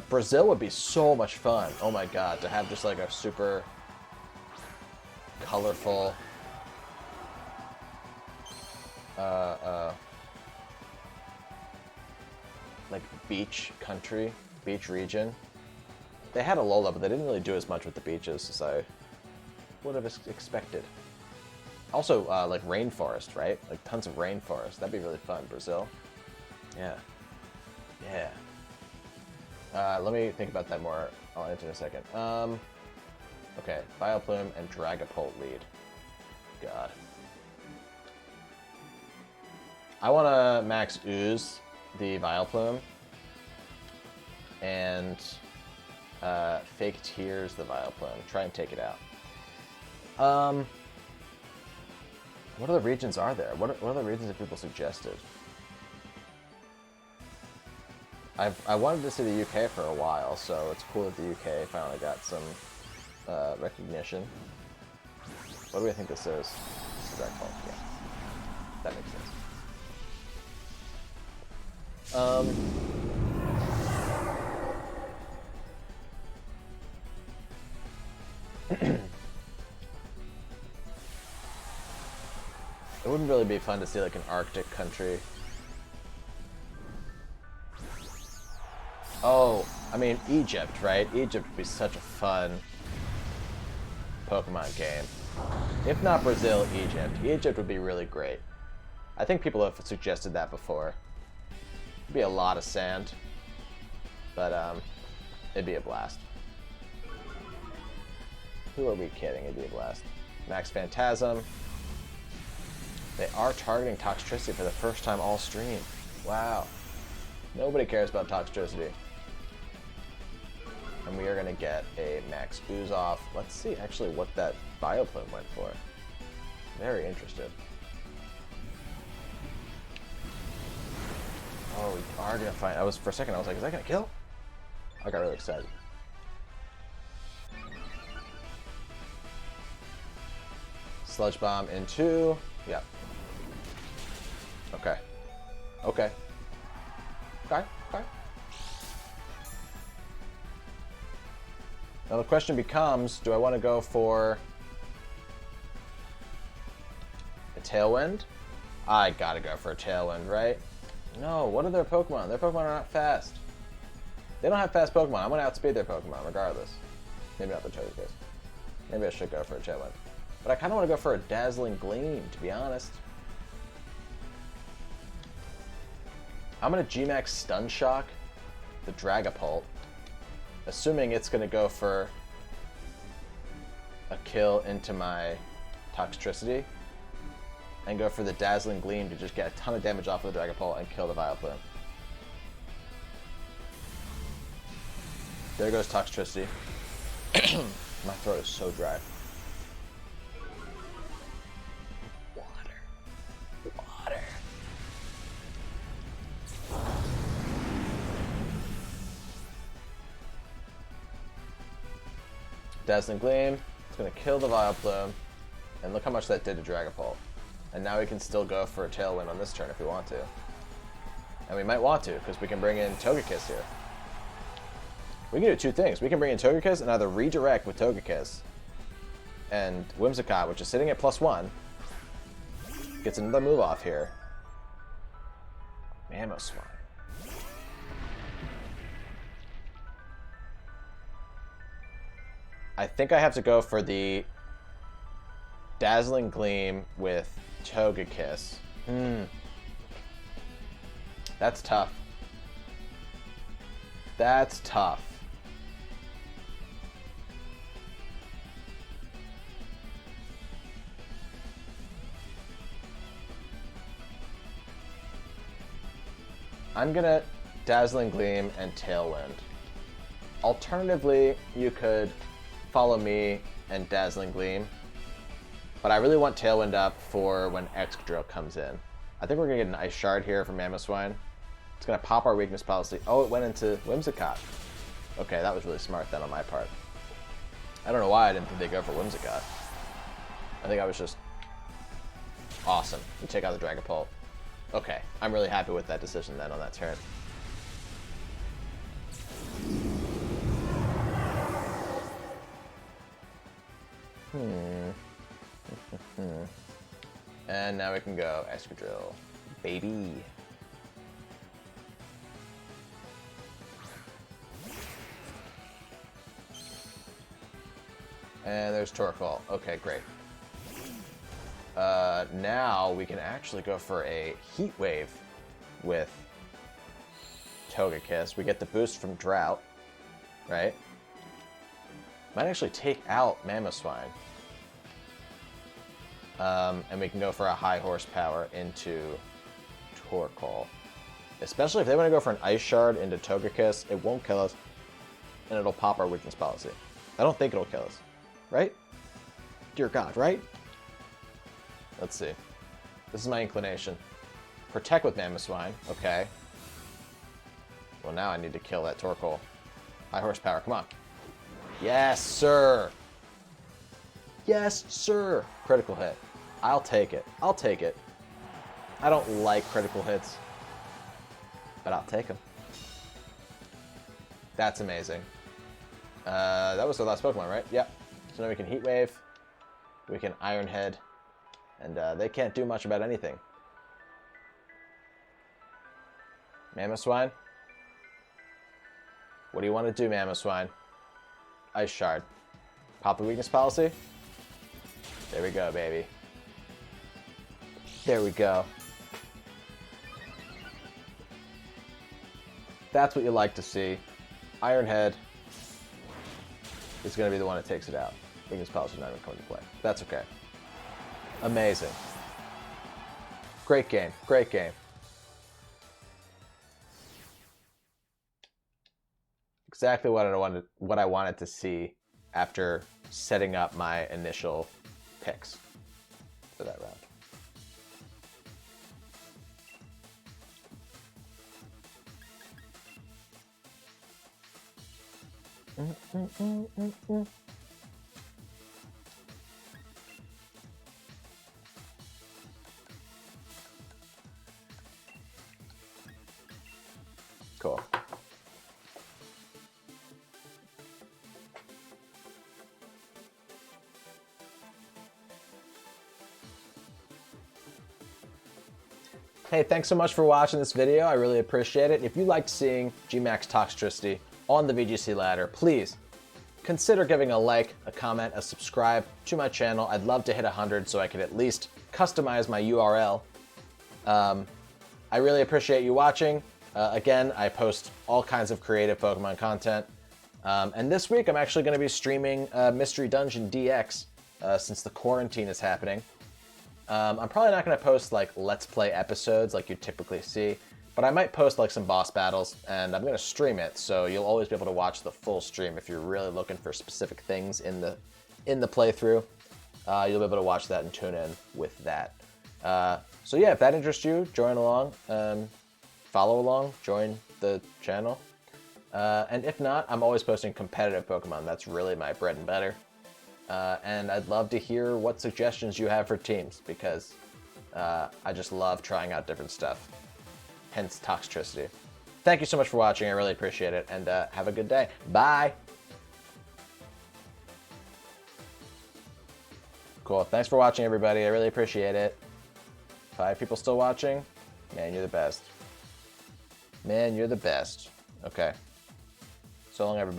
Brazil would be so much fun. Oh my god, to have just like a super colorful like beach country, beach region. They had Alola, but they didn't really do as much with the beaches as I would have expected. Also, like rainforest, right? Like tons of rainforest. That'd be really fun. Brazil. Yeah. Yeah. Let me think about that more. I'll answer in a second. Okay, Vileplume and Dragapult lead. God. I want to max Ooze the Vileplume and Fake Tears the Vileplume. Try and take it out. What other regions are there? What other regions have people suggested? I wanted to see the UK for a while, so it's cool that the UK finally got some recognition. What do we think this is? This is Dragapult, yeah. That makes sense. It wouldn't really be fun to see like an Arctic country. Oh, I mean Egypt, right? Egypt would be such a fun Pokemon game. If not Brazil, Egypt. Egypt would be really great. I think people have suggested that before. It'd be a lot of sand, but it'd be a blast. Who are we kidding? It'd be a blast. Max Phantasm. They are targeting Toxtricity for the first time all stream. Wow. Nobody cares about Toxtricity. And we are going to get a Max Ooze off. Let's see actually what that Vileplume went for. Very interested. Oh, we are going to find... for a second I was like, is that going to kill? I got really excited. Sludge Bomb into... Yep. Okay. Okay. Okay. Okay. Now the question becomes, do I want to go for a Tailwind? I gotta go for a Tailwind, right? No, what are their Pokemon? Their Pokemon are not fast. They don't have fast Pokemon. I'm gonna outspeed their Pokemon regardless. Maybe not the Togekiss. Maybe I should go for a Tailwind. But I kind of want to go for a Dazzling Gleam, to be honest. I'm going to Gmax Stun Shock the Dragapult, assuming it's going to go for a kill into my Toxtricity, and go for the Dazzling Gleam to just get a ton of damage off of the Dragapult and kill the Vileplume. There goes Toxtricity. My throat is so dry. Water. Dazzling Gleam. It's going to kill the Vileplume. And look how much that did to Dragapult. And now we can still go for a Tailwind on this turn if we want to. And we might want to, because we can bring in Togekiss here. We can do two things. We can bring in Togekiss and either redirect with Togekiss and Whimsicott, which is sitting at +1, gets another move off here. Mamoswine. I think I have to go for the Dazzling Gleam with Togekiss. That's tough. That's tough. I'm gonna Dazzling Gleam and Tailwind. Alternatively, you could follow me and Dazzling Gleam, but I really want Tailwind up for when Excadrill comes in. I think we're gonna get an Ice Shard here from Mamoswine. It's gonna pop our weakness policy. Oh, it went into Whimsicott. Okay, that was really smart then on my part. I don't know why I didn't think they'd go for Whimsicott. I think I was just awesome. You take out the Dragapult. Okay, I'm really happy with that decision then on that turn. And now we can go Excadrill, baby. And there's Torkoal. Okay, great. Now we can actually go for a Heat Wave with Togekiss. We get the boost from Drought, right? Might actually take out Mamoswine. And we can go for a high horsepower into Torkoal. Especially if they want to go for an Ice Shard into Togekiss, it won't kill us, and it'll pop our weakness policy. I don't think it'll kill us, right? Dear God, right? Let's see. This is my inclination. Protect with Mamoswine. Okay. Well, now I need to kill that Torkoal. High horsepower, come on. Yes, sir. Yes, sir. Critical hit. I'll take it. I'll take it. I don't like critical hits, but I'll take them. That's amazing. That was the last Pokemon, right? Yep. So now we can Heat Wave. We can Iron Head. And they can't do much about anything. Mamoswine? What do you want to do, Mamoswine? Ice Shard. Pop the weakness policy? There we go, baby. There we go. That's what you like to see. Iron Head is going to be the one that takes it out. Weakness policy is not even coming to play. That's okay. Amazing. Great game. Great game. Exactly what I wanted to see after setting up my initial picks for that round. Cool. Hey, thanks so much for watching this video. I really appreciate it. If you liked seeing Gmax Toxtricity on the VGC ladder, please consider giving a like, a comment, a subscribe to my channel. I'd love to hit 100 so I could at least customize my URL. I really appreciate you watching. Again, I post all kinds of creative Pokemon content. And this week, I'm actually going to be streaming Mystery Dungeon DX since the quarantine is happening. I'm probably not going to post like Let's Play episodes like you typically see, but I might post like some boss battles, and I'm going to stream it, so you'll always be able to watch the full stream if you're really looking for specific things in the playthrough. You'll be able to watch that and tune in with that. So yeah, if that interests you, join along, follow along, join the channel. And if not, I'm always posting competitive Pokemon. That's really my bread and butter. And I'd love to hear what suggestions you have for teams, because I just love trying out different stuff. Hence Toxtricity. Thank you so much for watching. I really appreciate it, and have a good day. Bye! Cool. Thanks for watching, everybody. I really appreciate it. 5 people still watching? Man, you're the best. Man, you're the best. Okay. So long, everybody.